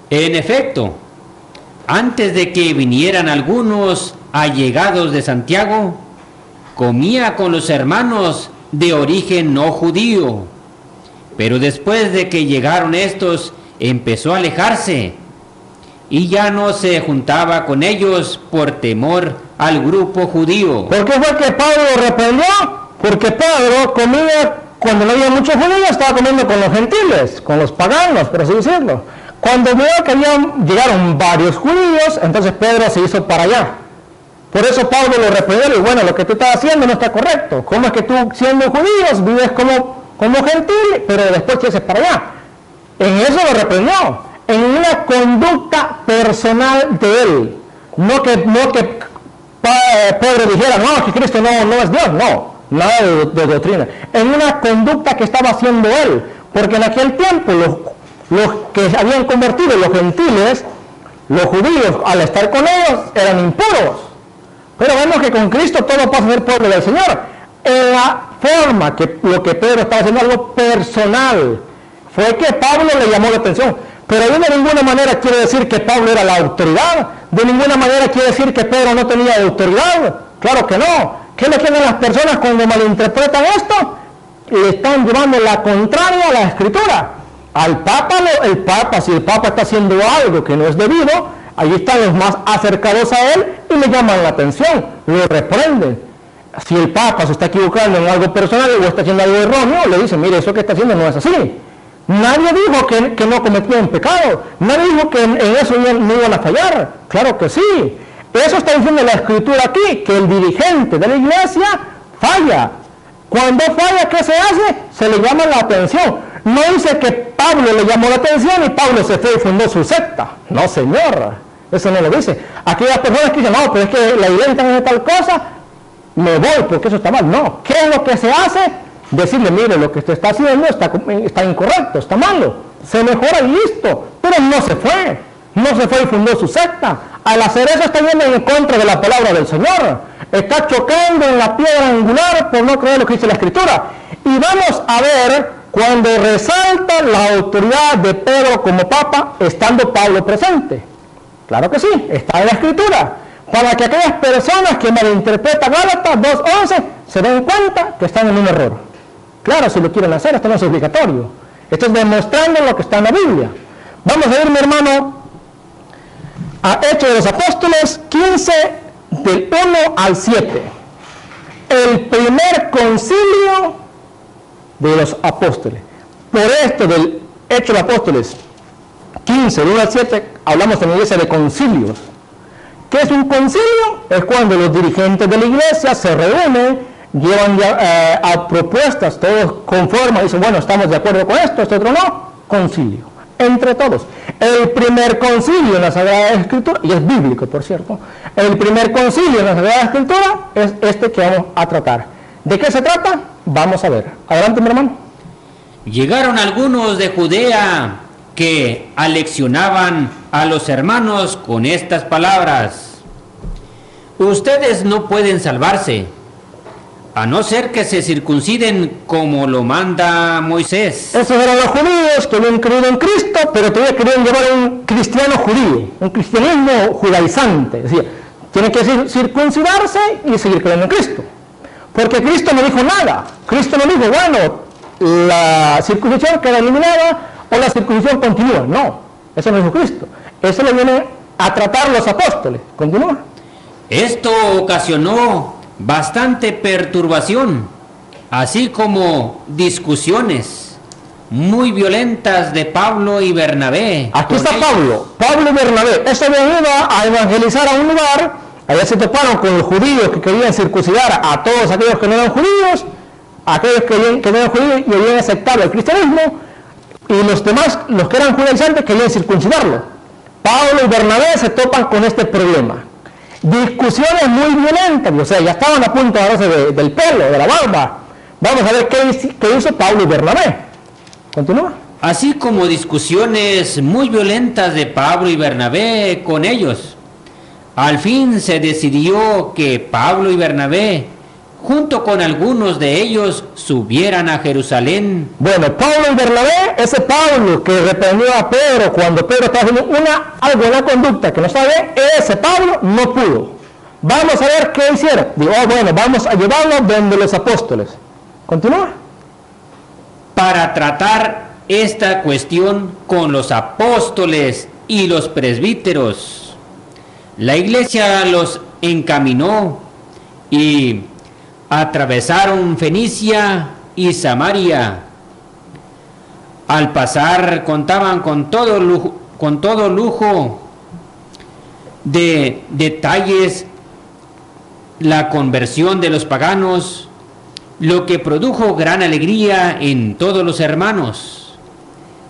En efecto, antes de que vinieran algunos allegados de Santiago, comía con los hermanos de origen no judío. Pero después de que llegaron estos, empezó a alejarse y ya no se juntaba con ellos por temor al grupo judío. ¿Por qué fue que Pablo lo reprendió? Porque Pedro comía, cuando no había muchos judíos, estaba comiendo con los gentiles, con los paganos, por así decirlo. Cuando vio que llegaron varios judíos, entonces Pedro se hizo para allá. Por eso Pablo lo reprendió y bueno, lo que tú estás haciendo no está correcto. ¿Cómo es que tú, siendo judíos, vives como gentil, pero después te haces para allá? En eso lo reprendió. En una conducta personal de él. No que Pedro dijera, no, que Cristo no es Dios. No, nada de doctrina. En una conducta que estaba haciendo él. Porque en aquel tiempo los que se habían convertido, los gentiles, los judíos, al estar con ellos, eran impuros. Pero vemos que con Cristo todo pasa a ser pueblo del Señor. En la forma que lo que Pedro estaba haciendo algo personal, fue que Pablo le llamó la atención. Pero ahí de ninguna manera quiere decir que Pablo era la autoridad. De ninguna manera quiere decir que Pedro no tenía autoridad. Claro que no. ¿Qué le quieren las personas cuando malinterpretan esto? Le están llevando la contraria a la Escritura. Al Papa, si el Papa está haciendo algo que no es debido, ahí están los más acercados a él y le llaman la atención, lo reprenden. Si el Papa se está equivocando en algo personal o está haciendo algo erróneo, le dicen, mire, eso que está haciendo no es así. Nadie dijo que no cometían pecado. Nadie dijo que en eso no iban a fallar. Claro que sí. Eso está diciendo la Escritura aquí, que el dirigente de la iglesia falla. Cuando falla, ¿qué se hace? Se le llama la atención. No dice que Pablo le llamó la atención y Pablo se fue y fundó su secta. No, señor. Eso no lo dice. Aquellas personas que dicen, no, pero es que la iglesia está haciendo tal cosa, me voy porque eso está mal. No. ¿Qué es lo que se hace? Decirle, mire, lo que usted está haciendo está incorrecto, está malo, se mejora y listo. Pero no se fue y fundó su secta. Al hacer eso está yendo en contra de la palabra del Señor, está chocando en la piedra angular por no creer lo que dice la Escritura. Y vamos a ver cuando resalta la autoridad de Pedro como Papa, estando Pablo presente. Claro que sí, está en la Escritura, para que aquellas personas que malinterpretan Gálatas 2.11 se den cuenta que están en un error. Claro, si lo quieren hacer, esto no es obligatorio. Esto es demostrando lo que está en la Biblia. Vamos a ir, mi hermano, a Hechos de los Apóstoles 15, del 1 al 7. El primer concilio de los apóstoles. Por esto del Hechos de Apóstoles 15, 1 al 7, hablamos en la iglesia de concilios. ¿Qué es un concilio? Es cuando los dirigentes de la iglesia se reúnen, llevan a propuestas, todos conforman, dicen, bueno, estamos de acuerdo con esto, esto otro no, concilio, entre todos. El primer concilio en la Sagrada Escritura, y es bíblico por cierto, el primer concilio en la Sagrada Escritura es este que vamos a tratar. ¿De qué se trata? Vamos a ver. Adelante, mi hermano. Llegaron algunos de Judea que aleccionaban a los hermanos con estas palabras: ustedes no pueden salvarse, a no ser que se circunciden como lo manda Moisés. Esos eran los judíos que habían creído en Cristo, pero todavía querían llevar un cristiano judío, un cristianismo judaizante. Es decir, tienen que circuncidarse y seguir creyendo en Cristo. Porque Cristo no dijo nada. Cristo no dijo, bueno, la circuncisión queda eliminada o la circuncisión continúa. No, eso no dijo Cristo. Eso lo vienen a tratar los apóstoles. Continúa. Esto ocasionó bastante perturbación, así como discusiones muy violentas de Pablo y Bernabé. Aquí está Pablo y Bernabé. Eso venía a evangelizar a un lugar. Allá se toparon con los judíos que querían circuncidar a todos aquellos que no eran judíos, aquellos que no eran judíos y habían aceptado el cristianismo, y los demás, los que eran judaizantes, querían circuncidarlo. Pablo y Bernabé se topan con este problema. Discusiones muy violentas, o sea, ya estaban a punto de agarrarse del pelo, de la barba. Vamos a ver qué hizo Pablo y Bernabé. Continúa. Así como discusiones muy violentas de Pablo y Bernabé con ellos. Al fin se decidió que Pablo y Bernabé, junto con algunos de ellos, subieran a Jerusalén. Bueno, Pablo y Bernabé, ese Pablo que reprendió a Pedro cuando Pedro estaba haciendo algo en la conducta que no estaba bien, ese Pablo no pudo. Vamos a ver qué hicieron. Digo, bueno, vamos a llevarlo donde los apóstoles. Continúa. Para tratar esta cuestión con los apóstoles y los presbíteros, la iglesia los encaminó y atravesaron Fenicia y Samaria. Al pasar contaban con todo lujo de detalles la conversión de los paganos, lo que produjo gran alegría en todos los hermanos.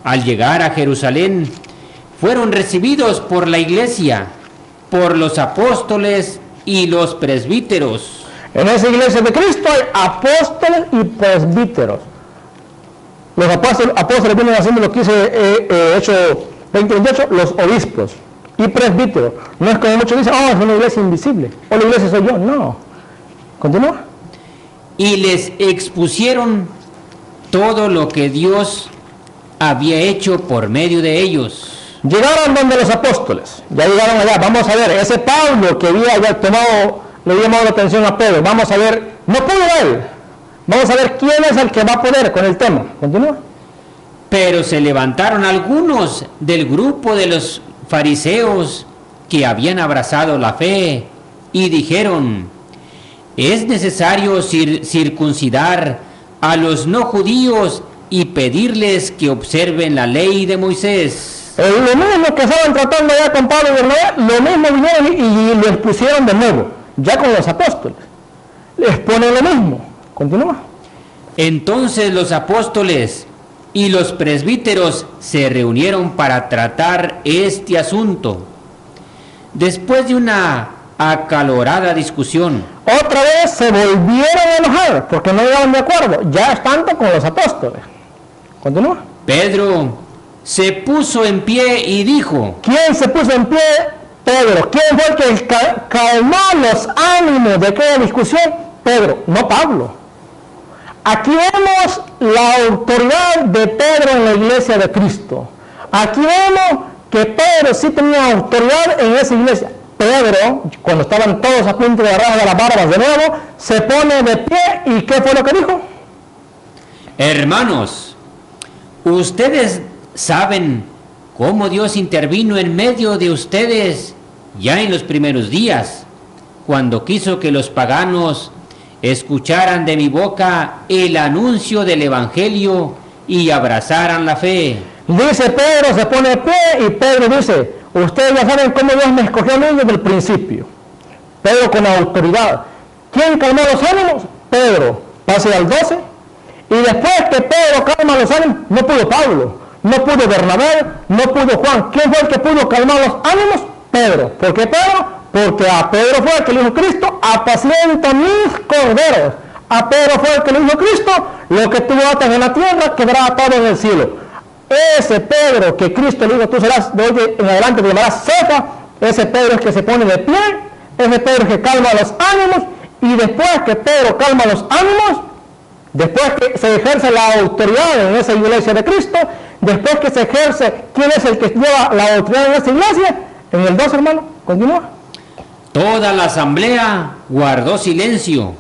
Al llegar a Jerusalén, fueron recibidos por la iglesia, por los apóstoles y los presbíteros. En esa iglesia de Cristo hay apóstoles y presbíteros. Los apóstoles vienen haciendo lo que dice Hechos 20:28, los obispos y presbíteros. No es como muchos dicen, es una iglesia invisible, o la iglesia soy yo. No. Continúa. Y les expusieron todo lo que Dios había hecho por medio de ellos. Llegaron donde los apóstoles, ya llegaron allá. Vamos a ver, ese Pablo que había le había llamado la atención a Pedro, vamos a ver, no pudo él. Vamos a ver quién es el que va a poder con el tema. Continúa. Pero se levantaron algunos del grupo de los fariseos que habían abrazado la fe y dijeron: es necesario circuncidar a los no judíos y pedirles que observen la ley de Moisés. Lo mismo que estaban tratando ya con Pablo y Bernabé, lo mismo vinieron y lo expusieron de nuevo, ya con los apóstoles. Les ponen lo mismo. Continúa. Entonces los apóstoles y los presbíteros se reunieron para tratar este asunto. Después de una acalorada discusión, otra vez se volvieron a enojar porque no llegaban de acuerdo, ya estando con los apóstoles. Continúa. Pedro se puso en pie y dijo. ¿Quién se puso en pie? Pedro. ¿Quién fue el que calmó los ánimos de aquella discusión? Pedro, no Pablo. Aquí vemos la autoridad de Pedro en la iglesia de Cristo. Aquí vemos que Pedro sí tenía autoridad en esa iglesia. Pedro, cuando estaban todos a punto de agarrar de las barbas de nuevo, se pone de pie y ¿qué fue lo que dijo? Hermanos, ustedes saben cómo Dios intervino en medio de ustedes ya en los primeros días, cuando quiso que los paganos escucharan de mi boca el anuncio del Evangelio y abrazaran la fe. Dice Pedro, se pone de pie y Pedro dice, ustedes ya saben cómo Dios me escogió a mí desde el principio. Pedro con autoridad. ¿Quién calmó los ánimos? Pedro. Pase al 12. Y después que Pedro calma los ánimos, no pudo Pablo, no pudo Bernabé, no pudo Juan. ¿Quién fue el que pudo calmar los ánimos? Pedro. ¿Por qué Pedro? Porque a Pedro fue el que le dijo Cristo, apacienta mis corderos. A Pedro fue el que le dijo Cristo, lo que tú atas en la tierra quedará atado en el cielo. Ese Pedro que Cristo le dijo, tú serás de hoy en adelante, te llamarás Cefa. Ese Pedro es que se pone de pie, ese Pedro es que calma los ánimos, y después que Pedro calma los ánimos, después que se ejerce la autoridad en esa iglesia de Cristo, después que se ejerce, ¿quién es el que lleva la autoridad en esa iglesia? En el 2, hermano, continúa. Toda la asamblea guardó silencio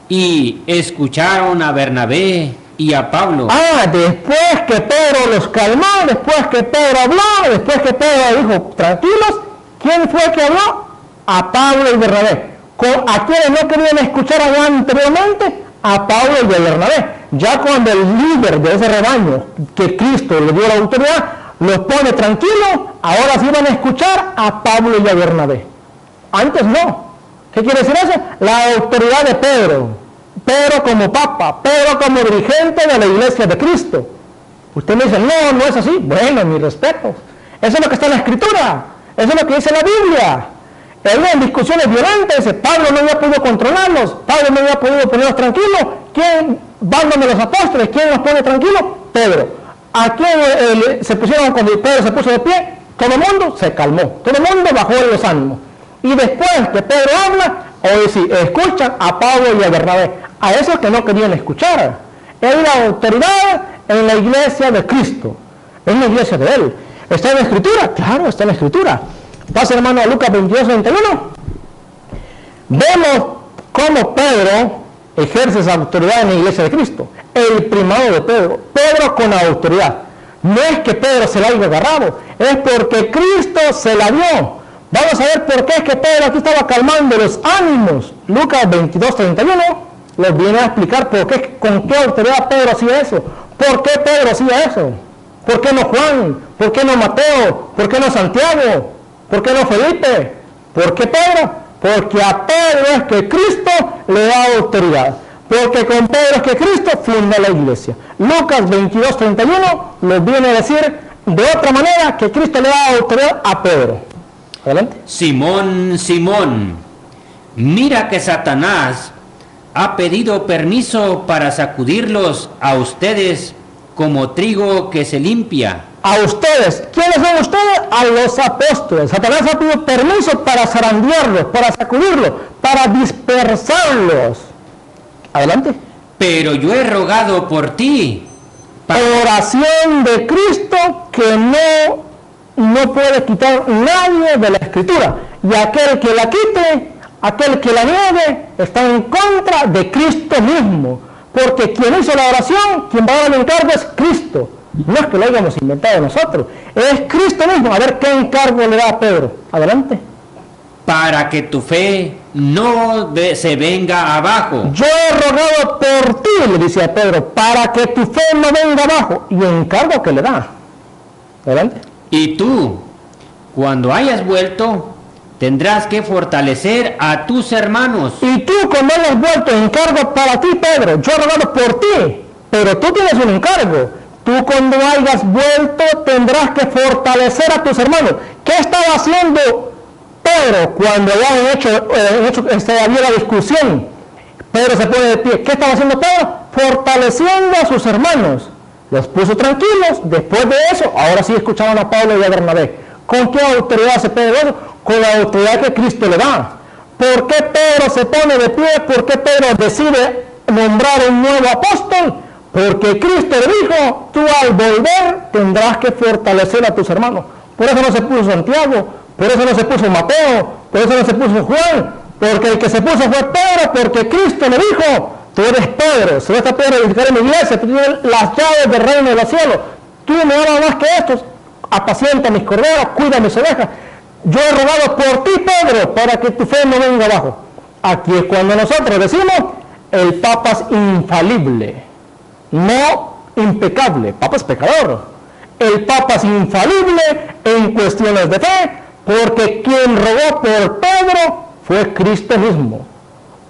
y escucharon a Bernabé y a Pablo. Después que Pedro los calmó, después que Pedro habló, después que Pedro dijo, tranquilos, ¿quién fue el que habló? A Pablo y Bernabé. ¿A quienes no querían escuchar anteriormente? A Pablo y a Bernabé. Ya cuando el líder de ese rebaño, que Cristo le dio la autoridad, los pone tranquilos, ahora sí van a escuchar a Pablo y a Bernabé. Antes no. ¿Qué quiere decir eso? La autoridad de Pedro. Pedro como papa, Pedro como dirigente de la iglesia de Cristo. Usted me dice, no es así. Bueno, mi respeto. Eso es lo que está en la Escritura. Eso es lo que dice la Biblia. Había discusiones violentas. Pablo no había podido controlarlos. Pablo no había podido ponerlos tranquilos. ¿Quién banda de los apóstoles? ¿Quién los pone tranquilos? Pedro. ¿A quién se pusieron cuando Pedro se puso de pie? Todo el mundo se calmó. Todo el mundo bajó los ánimos. Y después que Pedro habla, hoy sí, escuchan a Pablo y a Bernabé. A esos que no querían escuchar. Es la autoridad en la iglesia de Cristo. Es la iglesia de Él. ¿Está en la Escritura? Claro, está en la Escritura. Pasa, hermano, a Lucas 22, 21. Vemos cómo Pedro ejerce esa autoridad en la iglesia de Cristo. El primado de Pedro. Pedro con autoridad. No es que Pedro se la haya agarrado, es porque Cristo se la dio. Vamos a ver por qué es que Pedro aquí estaba calmando los ánimos. Lucas 22, 31 les viene a explicar por qué, con qué autoridad Pedro hacía eso. ¿Por qué Pedro hacía eso? ¿Por qué no Juan? ¿Por qué no Mateo? ¿Por qué no Santiago? ¿Por qué no Felipe? ¿Por qué Pedro? Porque a Pedro es que Cristo le da autoridad. Porque con Pedro es que Cristo funda la iglesia. Lucas 22, 31 les viene a decir de otra manera que Cristo le da autoridad a Pedro. Adelante. Simón, Simón, mira que Satanás ha pedido permiso para sacudirlos a ustedes como trigo que se limpia. A ustedes. ¿Quiénes son ustedes? A los apóstoles. Satanás ha pedido permiso para zarandearlos, para sacudirlos, para dispersarlos. Adelante. Pero yo he rogado por ti. Oración de Cristo que no puede quitar nadie de la Escritura. Y aquel que la quite, aquel que la niegue, está en contra de Cristo mismo. Porque quien hizo la oración, quien va a dar el encargo es Cristo. No es que lo hayamos inventado nosotros. Es Cristo mismo. A ver qué encargo le da a Pedro. Adelante. Para que tu fe no se venga abajo. Yo he rogado por ti, le dice a Pedro, para que tu fe no venga abajo. Y encargo que le da. Adelante. Y tú, cuando hayas vuelto, tendrás que fortalecer a tus hermanos. Y tú, cuando hayas vuelto, encargo para ti, Pedro. Yo he rogado por ti, pero tú tienes un encargo. Tú, cuando hayas vuelto, tendrás que fortalecer a tus hermanos. ¿Qué estaba haciendo Pedro cuando habían había la discusión? Pedro se pone de pie. ¿Qué estaba haciendo Pedro? Fortaleciendo a sus hermanos. Los puso tranquilos. Después de eso, ahora sí escuchaban a Pablo y a Bernabé. ¿Con qué autoridad hace Pedro eso? Con la autoridad que Cristo le da. ¿Por qué Pedro se pone de pie? ¿Por qué Pedro decide nombrar un nuevo apóstol? Porque Cristo le dijo, tú al volver tendrás que fortalecer a tus hermanos. Por eso no se puso Santiago, por eso no se puso Mateo, por eso no se puso Juan, porque el que se puso fue Pedro, porque Cristo le dijo, tú eres Pedro, sobre esta piedra edificaré mi iglesia, tú tienes las llaves del reino de los cielos, tú me amas más que estos, apacienta mis corderos, cuida mis ovejas. Yo he rogado por ti, Pedro, para que tu fe no venga abajo. Aquí es cuando nosotros decimos, el Papa es infalible, no impecable. Papa es pecador. El Papa es infalible en cuestiones de fe, porque quien rogó por Pedro fue Cristo mismo.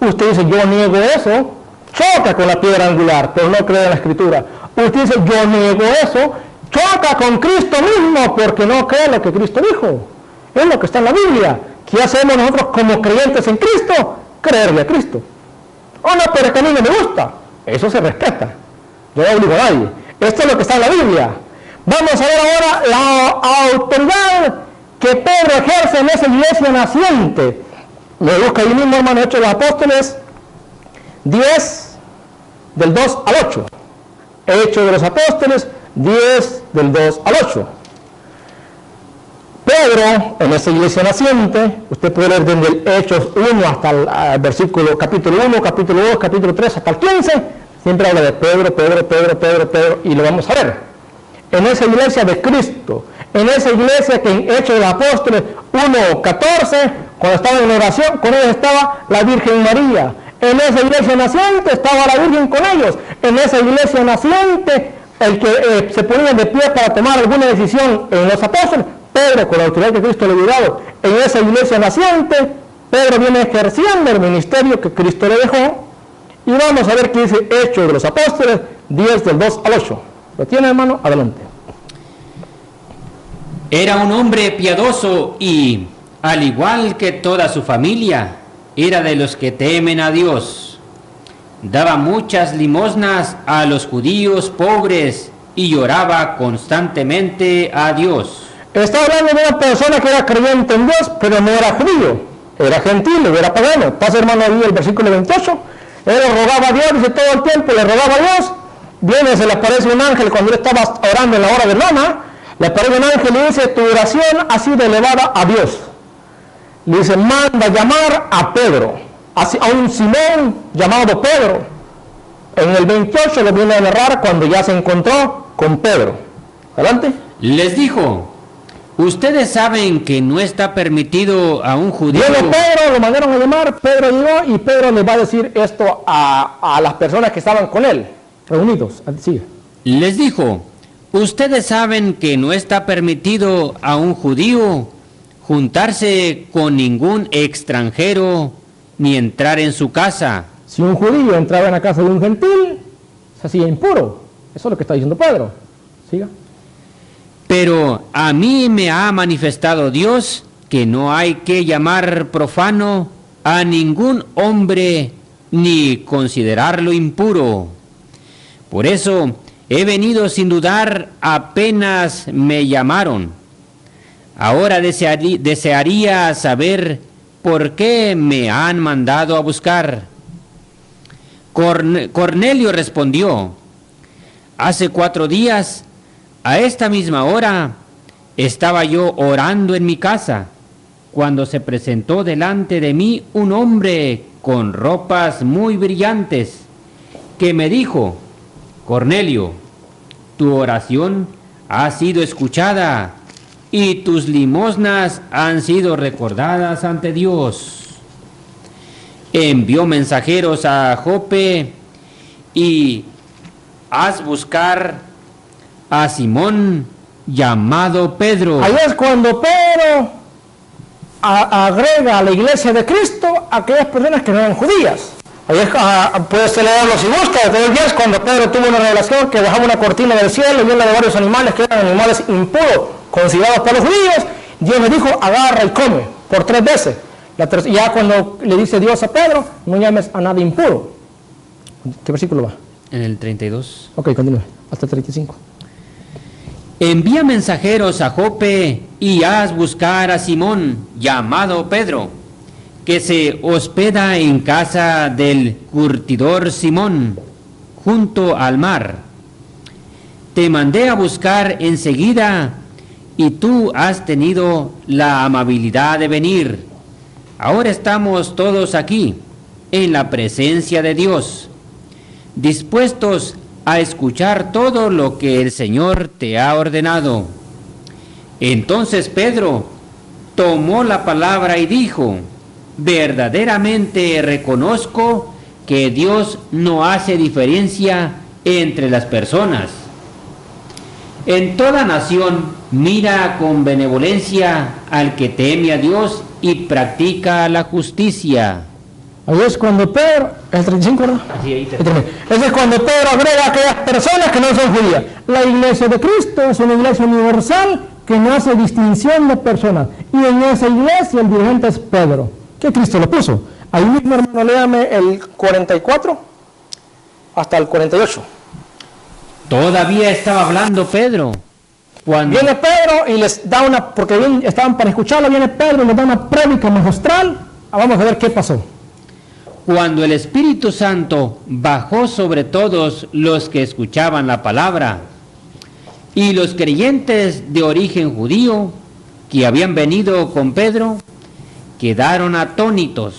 Usted dice, yo niego eso, choca con la piedra angular, pero no cree en la Escritura. Usted dice, yo niego eso, choca con Cristo mismo, porque no cree lo que Cristo dijo. Es lo que está en la Biblia. ¿Qué hacemos nosotros como creyentes en Cristo? Creerle a Cristo. Oh, no, pero es que a mí no me gusta. Eso se respeta. Yo no obligo a nadie. Esto es lo que está en la Biblia. Vamos a ver ahora la autoridad que Pedro ejerce en esa iglesia naciente. Me busca ahí mismo, hermano, Hechos de los Apóstoles 10, del 2 al 8. Hechos de los Apóstoles 10, del 2 al 8. Pedro, en esa iglesia naciente, usted puede leer desde el Hechos 1 hasta el versículo, capítulo 1, capítulo 2, capítulo 3, hasta el 15, siempre habla de Pedro, y lo vamos a ver. En esa iglesia de Cristo, en esa iglesia que en Hechos de los Apóstoles 1, 14, cuando estaban en oración, con ellos estaba la Virgen María. En esa iglesia naciente estaba la Virgen con ellos. En esa iglesia naciente, el que se ponía de pie para tomar alguna decisión en los apóstoles, Pedro, con la autoridad que Cristo le dio dado, en esa iglesia naciente, Pedro viene ejerciendo el ministerio que Cristo le dejó. Y vamos a ver qué dice Hechos de los Apóstoles 10, del 2 al 8. ¿Lo tiene, hermano? Adelante. Era un hombre piadoso y, al igual que toda su familia, era de los que temen a Dios. Daba muchas limosnas a los judíos pobres y lloraba constantemente a Dios. Está hablando de una persona que era creyente en Dios, pero no era judío, era gentil, era pagano. Pasa, hermano, ahí el versículo 28. Él rogaba a Dios, dice, todo el tiempo le rogaba a Dios. Viene, se le aparece un ángel cuando él estaba orando en la hora de nona. Le aparece un ángel y le dice, tu oración ha sido elevada a Dios. Le dice, manda llamar a Pedro, a un Simón llamado Pedro. En el 28 le viene a narrar cuando ya se encontró con Pedro. Adelante. Les dijo, ustedes saben que no está permitido a un judío... Llegó Pedro, lo mandaron a llamar, Pedro llegó y Pedro le va a decir esto a las personas que estaban con él, reunidos. Sigue. Les dijo, ustedes saben que no está permitido a un judío juntarse con ningún extranjero ni entrar en su casa. Si un judío entraba en la casa de un gentil, se hacía impuro. Eso es lo que está diciendo Pedro. Siga. Pero a mí me ha manifestado Dios que no hay que llamar profano a ningún hombre ni considerarlo impuro. Por eso he venido sin dudar apenas me llamaron. Ahora desearía saber por qué me han mandado a buscar. Cornelio respondió, hace 4 días, a esta misma hora, estaba yo orando en mi casa, cuando se presentó delante de mí un hombre con ropas muy brillantes, que me dijo, Cornelio, tu oración ha sido escuchada y tus limosnas han sido recordadas ante Dios. Envió mensajeros a Jope y haz buscar a Simón llamado Pedro. Ahí es cuando Pedro agrega a la iglesia de Cristo a aquellas personas que no eran judías. Ahí es, puedes leerlo si buscas. Desde el día es cuando Pedro tuvo una revelación que bajaba una cortina del cielo y llena de varios animales que eran animales impuros, considerados por los judíos. Dios le dijo, agarra y come, por 3 veces. Ya cuando le dice Dios a Pedro, no llames a nada impuro. ¿Qué versículo va? En el 32. Ok, continúe, hasta el 35. Envía mensajeros a Jope y haz buscar a Simón, llamado Pedro, que se hospeda en casa del curtidor Simón, junto al mar. Te mandé a buscar enseguida y tú has tenido la amabilidad de venir. Ahora estamos todos aquí, en la presencia de Dios, dispuestos a escuchar todo lo que el Señor te ha ordenado. Entonces Pedro tomó la palabra y dijo, verdaderamente reconozco que Dios no hace diferencia entre las personas. En toda nación mira con benevolencia al que teme a Dios y practica la justicia. Ahí es cuando Pedro, el 35, ¿verdad? Sí, ahí termina. Ese es cuando Pedro agrega a aquellas personas que no son judías. La iglesia de Cristo es una iglesia universal que no hace distinción de personas. Y en esa iglesia el dirigente es Pedro, que Cristo lo puso. Ahí mismo, hermano, léame el 44 hasta el 48. Todavía estaba hablando Pedro cuando Viene Pedro y les da una, porque bien estaban para escucharlo, viene Pedro y les da una prédica magistral. Vamos a ver qué pasó. Cuando el Espíritu Santo bajó sobre todos los que escuchaban la palabra, y los creyentes de origen judío que habían venido con Pedro quedaron atónitos.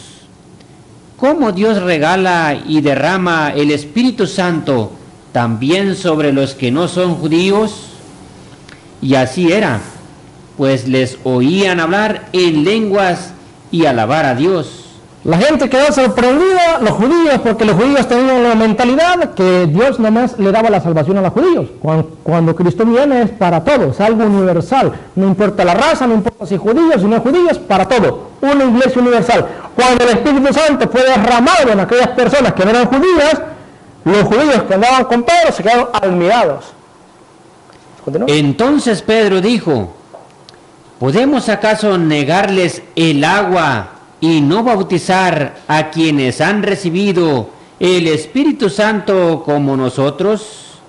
¿Cómo Dios regala y derrama el Espíritu Santo también sobre los que no son judíos? Y así era, pues les oían hablar en lenguas y alabar a Dios. La gente quedó sorprendida, los judíos, porque los judíos tenían la mentalidad que Dios nomás le daba la salvación a los judíos. Cuando Cristo viene es para todos, es algo universal. No importa la raza, no importa si judíos, si no judíos, para todo. Una iglesia universal. Cuando el Espíritu Santo fue derramado en aquellas personas que no eran judías, los judíos que andaban con Pedro se quedaron admirados. ¿Continúa? Entonces Pedro dijo: ¿podemos acaso negarles el agua y no bautizar a quienes han recibido el Espíritu Santo como nosotros?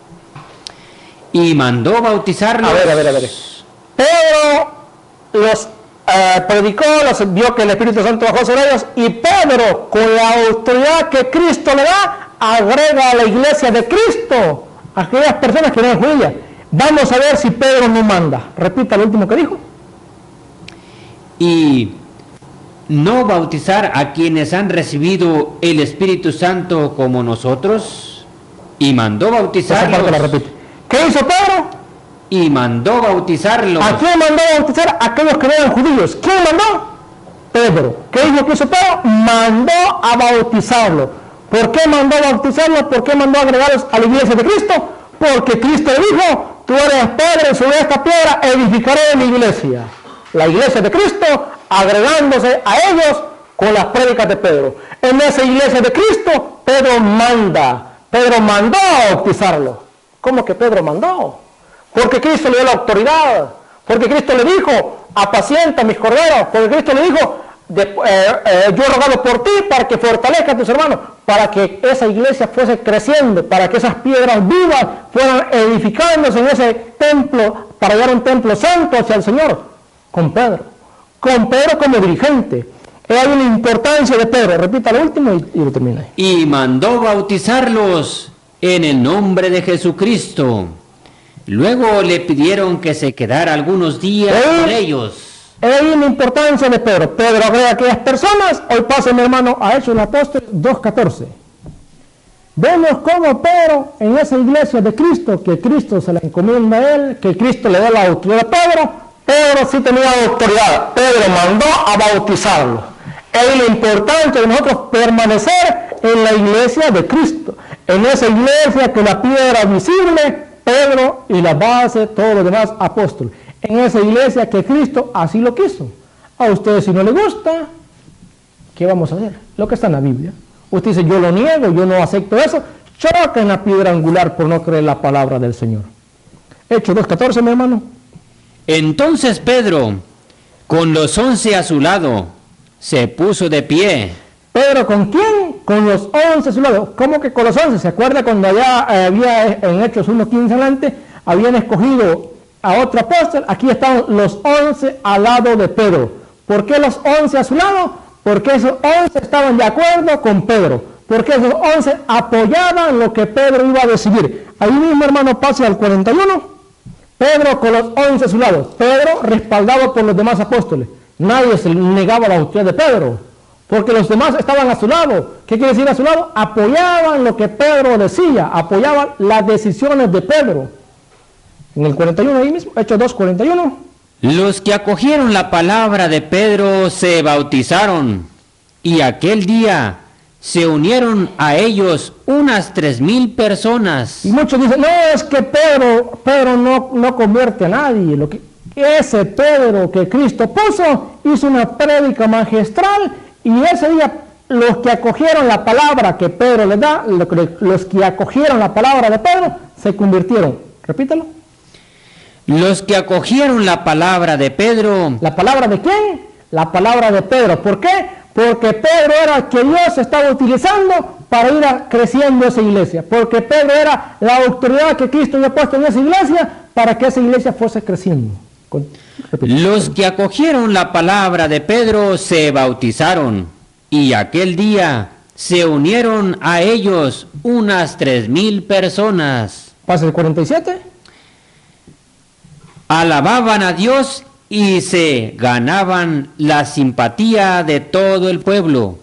Y mandó bautizarlos. A ver. Pedro los predicó, los vio que el Espíritu Santo bajó sobre ellos, y Pedro, con la autoridad que Cristo le da, agrega a la iglesia de Cristo a aquellas personas que no eran judías. Vamos a ver si Pedro no manda. Repita lo último que dijo. Y no bautizar a quienes han recibido el Espíritu Santo como nosotros. Y mandó bautizarlos. Esa parte la repite. ¿Qué hizo Pedro? Y mandó bautizarlos. ¿A quién mandó a bautizar? A aquellos que no eran judíos. ¿Quién mandó? Pedro. ¿Qué es lo que hizo Pedro? Mandó a bautizarlo. ¿Por qué mandó a bautizarlo? ¿Por qué mandó a agregarlos a la iglesia de Cristo? Porque Cristo dijo: tú eres Pedro, y sobre esta piedra edificaré mi iglesia. La iglesia de Cristo agregándose a ellos con las prédicas de Pedro. En esa iglesia de Cristo, Pedro manda. Pedro mandó a bautizarlo. ¿Cómo que Pedro mandó? Porque Cristo le dio la autoridad. Porque Cristo le dijo: apacienta mis corderos. Porque Cristo le dijo: yo he rogado por ti para que fortalezca a tus hermanos, para que esa iglesia fuese creciendo, para que esas piedras vivas fueran edificándose en ese templo, para llegar a un templo santo hacia el Señor. Con Pedro como dirigente. Hay una importancia de Pedro. Repita lo último y lo termina. Y mandó bautizarlos en el nombre de Jesucristo. Luego le pidieron que se quedara algunos días con ellos. Hay una importancia de Pedro. Pedro agrega a aquellas personas. Hoy pasa, mi hermano, a Hechos del Apóstol 2:14. Vemos cómo Pedro, en esa iglesia de Cristo, que Cristo se la encomienda a él, que Cristo le da la autoridad a Pedro sí tenía autoridad. Pedro mandó a bautizarlo. Es lo importante de nosotros permanecer en la iglesia de Cristo. En esa iglesia que la piedra visible, Pedro, y la base, todos los demás apóstoles. En esa iglesia que Cristo así lo quiso. A ustedes, si no les gusta, ¿qué vamos a hacer? Lo que está en la Biblia. Usted dice: yo lo niego, yo no acepto eso. Choca en la piedra angular por no creer la palabra del Señor. Hechos 2:14, mi hermano. Entonces Pedro, con los 11 a su lado, se puso de pie. ¿Pedro con quién? Con los 11 a su lado. ¿Cómo que con los 11? ¿Se acuerda cuando allá había en Hechos 1:15 adelante, habían escogido a otro apóstol? Aquí estaban los 11 al lado de Pedro. ¿Por qué los 11 a su lado? Porque esos 11 estaban de acuerdo con Pedro. Porque esos 11 apoyaban lo que Pedro iba a decidir. Ahí mismo, hermano, pase al 41. Pedro con los 11 a su lado. Pedro respaldado por los demás apóstoles. Nadie se negaba la autoridad de Pedro, porque los demás estaban a su lado. ¿Qué quiere decir a su lado? Apoyaban lo que Pedro decía, apoyaban las decisiones de Pedro. En el 41 ahí mismo, Hechos 2:41. Los que acogieron la palabra de Pedro se bautizaron, y aquel día se unieron a ellos unas 3,000 personas. Y muchos dicen, no, es que Pedro no convierte a nadie. Ese Pedro que Cristo puso hizo una prédica magistral, y ese día los que acogieron la palabra que Pedro les da, los que acogieron la palabra de Pedro, se convirtieron. Repítalo. Los que acogieron la palabra de Pedro. ¿La palabra de quién? La palabra de Pedro. ¿Por qué? Porque Pedro era el que Dios estaba utilizando para ir creciendo esa iglesia. Porque Pedro era la autoridad que Cristo había puesto en esa iglesia para que esa iglesia fuese creciendo. Los que acogieron la palabra de Pedro se bautizaron, y aquel día se unieron a ellos unas 3,000 personas. Pasa el 47. Alababan a Dios y se ganaban la simpatía de todo el pueblo,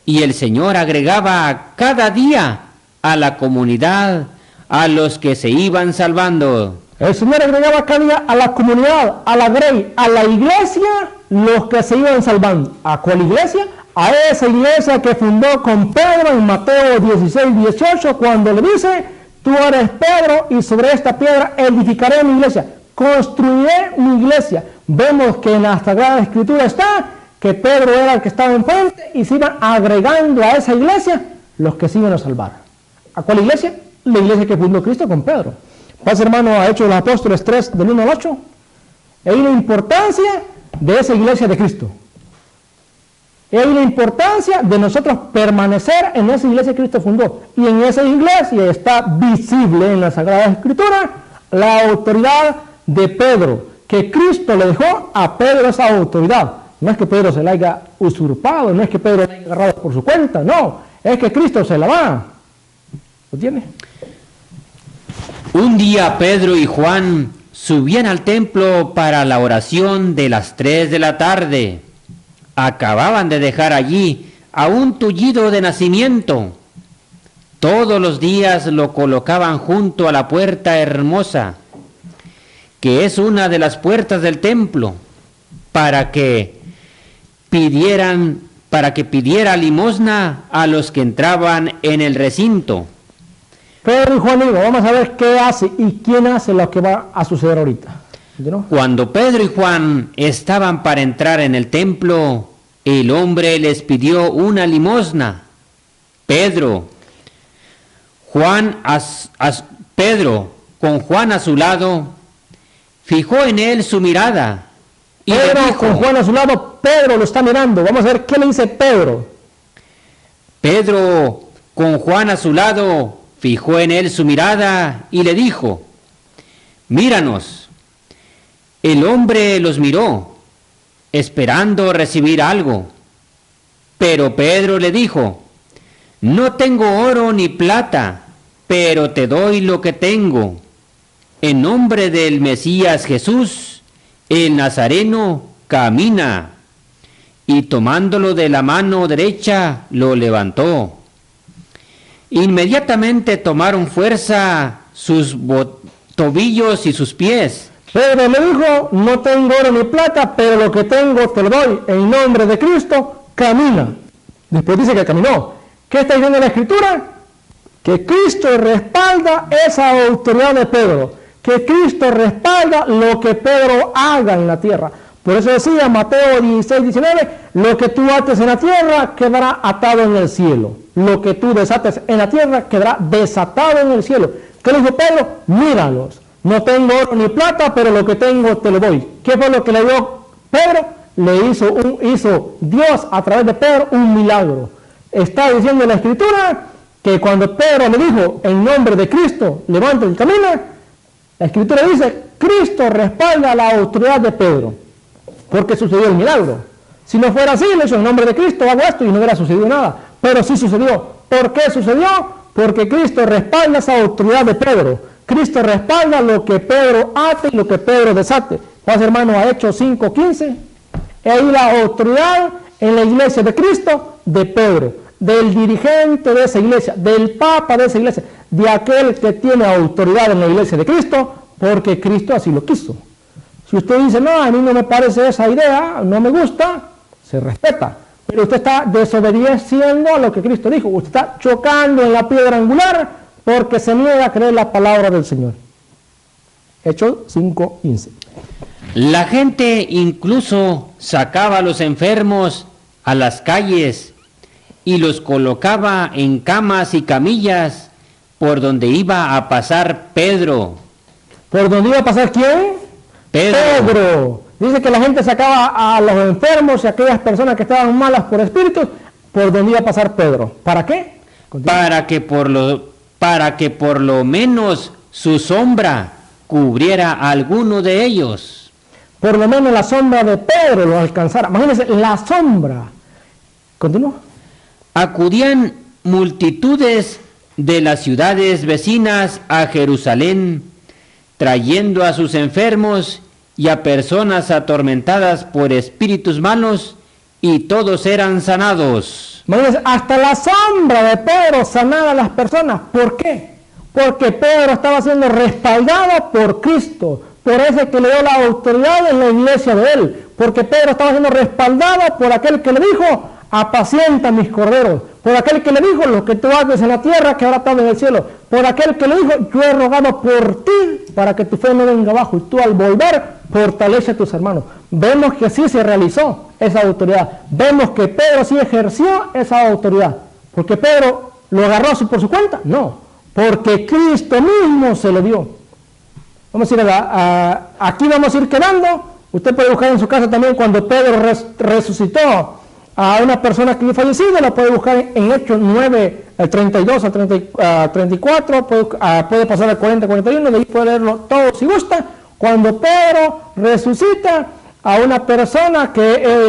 y el Señor agregaba cada día a la comunidad a los que se iban salvando. El Señor agregaba cada día a la comunidad, a la grey, a la iglesia, los que se iban salvando. ¿A cuál iglesia? A esa iglesia que fundó con Pedro en Mateo 16:18, cuando le dice, tú eres Pedro y sobre esta piedra edificaré mi iglesia, construiré mi iglesia. Vemos que en la Sagrada Escritura está que Pedro era el que estaba enfrente y se iban agregando a esa iglesia los que se iban a salvar. ¿A cuál iglesia? La iglesia que fundó Cristo con Pedro. Pasa, hermano, a Hechos de los Apóstoles 3, del 1 al 8. Ahí la importancia de esa iglesia de Cristo. Ahí la importancia de nosotros permanecer en esa iglesia que Cristo fundó. Y en esa iglesia está visible en la Sagrada Escritura la autoridad de Pedro, que Cristo le dejó a Pedro esa autoridad. No es que Pedro se la haya usurpado, no es que Pedro la haya agarrado por su cuenta, no, es que Cristo se la da. ¿Lo tiene? Un día Pedro y Juan subían al templo para la oración de las 3 de la tarde. Acababan de dejar allí a un tullido de nacimiento. Todos los días lo colocaban junto a la puerta hermosa, que es una de las puertas del templo, para que pidiera limosna a los que entraban en el recinto. Pedro y Juan, vamos a ver qué hace y quién hace lo que va a suceder ahorita. ¿No? Cuando Pedro y Juan estaban para entrar en el templo, el hombre les pidió una limosna. Pedro, con Juan a su lado, fijó en él su mirada. Y Pedro le dijo, con Juan a su lado, Pedro lo está mirando. Vamos a ver qué le dice Pedro. Pedro, con Juan a su lado, fijó en él su mirada y le dijo, míranos. El hombre los miró, esperando recibir algo. Pero Pedro le dijo, no tengo oro ni plata, pero te doy lo que tengo. En nombre del Mesías Jesús, el Nazareno, camina. Y tomándolo de la mano derecha, lo levantó. Inmediatamente tomaron fuerza sus tobillos y sus pies. Pedro le dijo, no tengo oro ni plata, pero lo que tengo te lo doy. En nombre de Cristo, camina. Después dice que caminó. ¿Qué está diciendo la Escritura? Que Cristo respalda esa autoridad de Pedro. Que Cristo respalda lo que Pedro haga en la tierra. Por eso decía Mateo 16:19, lo que tú ates en la tierra quedará atado en el cielo. Lo que tú desates en la tierra quedará desatado en el cielo. ¿Qué le dijo Pedro? Míralos. No tengo oro ni plata, pero lo que tengo te lo doy. ¿Qué fue lo que le dio Pedro? Le hizo Dios a través de Pedro un milagro. Está diciendo la Escritura que cuando Pedro le dijo, en nombre de Cristo, levanta y camina, la Escritura dice, Cristo respalda la autoridad de Pedro, porque sucedió el milagro. Si no fuera así, le hizo en nombre de Cristo, hago esto y no hubiera sucedido nada. Pero sí sucedió. ¿Por qué sucedió? Porque Cristo respalda esa autoridad de Pedro. Cristo respalda lo que Pedro ate y lo que Pedro desate. Vas, hermano, a Hechos 5:15. Ahí la autoridad en la iglesia de Cristo, de Pedro, del dirigente de esa iglesia, del papa de esa iglesia, de aquel que tiene autoridad en la iglesia de Cristo, porque Cristo así lo quiso. Si usted dice, no, a mí no me parece esa idea, no me gusta, se respeta. pero usted está desobedeciendo a lo que Cristo dijo. Usted está chocando en la piedra angular porque se niega a creer la palabra del Señor. Hechos 5:15. La gente incluso sacaba a los enfermos a las calles y los colocaba en camas y camillas por donde iba a pasar Pedro. ¿Por donde iba a pasar quién? Pedro. Dice que la gente sacaba a los enfermos y a aquellas personas que estaban malas por espíritus por donde iba a pasar Pedro. ¿Para qué? Para que por lo menos su sombra cubriera a alguno de ellos. Por lo menos la sombra de Pedro lo alcanzara. Imagínense, la sombra. Continúa. Acudían multitudes de las ciudades vecinas a Jerusalén, trayendo a sus enfermos y a personas atormentadas por espíritus malos, y todos eran sanados. Imagínense, hasta la sombra de Pedro sanaba a las personas. ¿Por qué? Porque Pedro estaba siendo respaldado por Cristo, por ese que le dio la autoridad en la iglesia de él. Porque Pedro estaba siendo respaldado por aquel que le dijo: apacienta mis corderos. Por aquel que le dijo: lo que tú haces en la tierra, que ahora está en el cielo. Por aquel que le dijo: yo he rogado por ti para que tu fe no venga abajo, y tú al volver fortalece a tus hermanos. Vemos que sí se realizó esa autoridad. Vemos que Pedro sí ejerció esa autoridad. ¿Porque Pedro lo agarró por su cuenta? No, porque Cristo mismo se lo dio. Vamos a ir aquí vamos a ir quedando. Usted puede buscar en su casa también cuando Pedro resucitó a una persona que había fallecido. La puede buscar en Hechos 9, el 32 al 34, puede pasar al 40, 41, de ahí puede leerlo todo si gusta. Cuando Pedro resucita a una persona que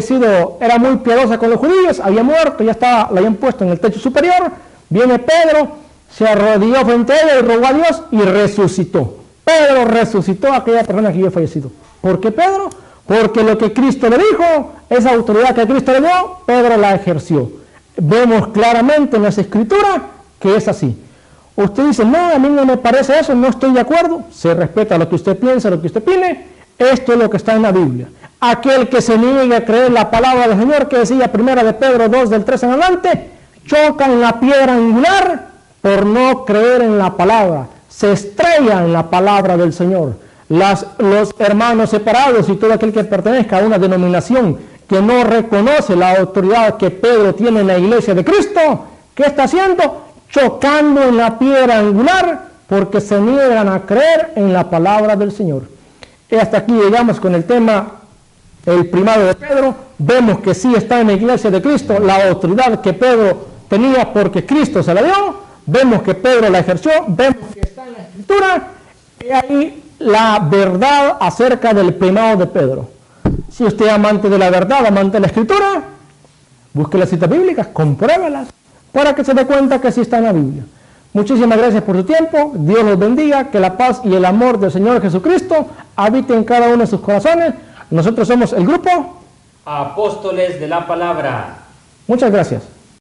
era muy piadosa con los judíos, había muerto, la habían puesto en el techo superior, viene Pedro, se arrodilló frente a él y rogó a Dios y resucitó. Pedro resucitó a aquella persona que había fallecido. ¿Por qué Pedro? Porque lo que Cristo le dijo, esa autoridad que Cristo le dio, Pedro la ejerció. Vemos claramente en las Escrituras que es así. Usted dice: no, a mí no me parece eso, no estoy de acuerdo. Se respeta lo que usted piensa, lo que usted opine. Esto es lo que está en la Biblia. Aquel que se niegue a creer la palabra del Señor, que decía 1 de Pedro 2, del 3 en adelante, choca en la piedra angular por no creer en la palabra. Se estrella en la palabra del Señor. Los hermanos separados y todo aquel que pertenezca a una denominación que no reconoce la autoridad que Pedro tiene en la iglesia de Cristo, ¿qué está haciendo? Chocando en la piedra angular porque se niegan a creer en la palabra del Señor. Y hasta aquí llegamos con el tema, el primado de Pedro. Vemos que sí está en la iglesia de Cristo la autoridad que Pedro tenía porque Cristo se la dio. Vemos que Pedro la ejerció, vemos que está en la Escritura, y ahí la verdad acerca del primado de Pedro. Si usted es amante de la verdad, amante de la Escritura, busque las citas bíblicas, compruébalas, para que se dé cuenta que sí está en la Biblia. Muchísimas gracias por su tiempo. Dios los bendiga, que la paz y el amor del Señor Jesucristo habite en cada uno de sus corazones. Nosotros somos el grupo Apóstoles de la Palabra. Muchas gracias.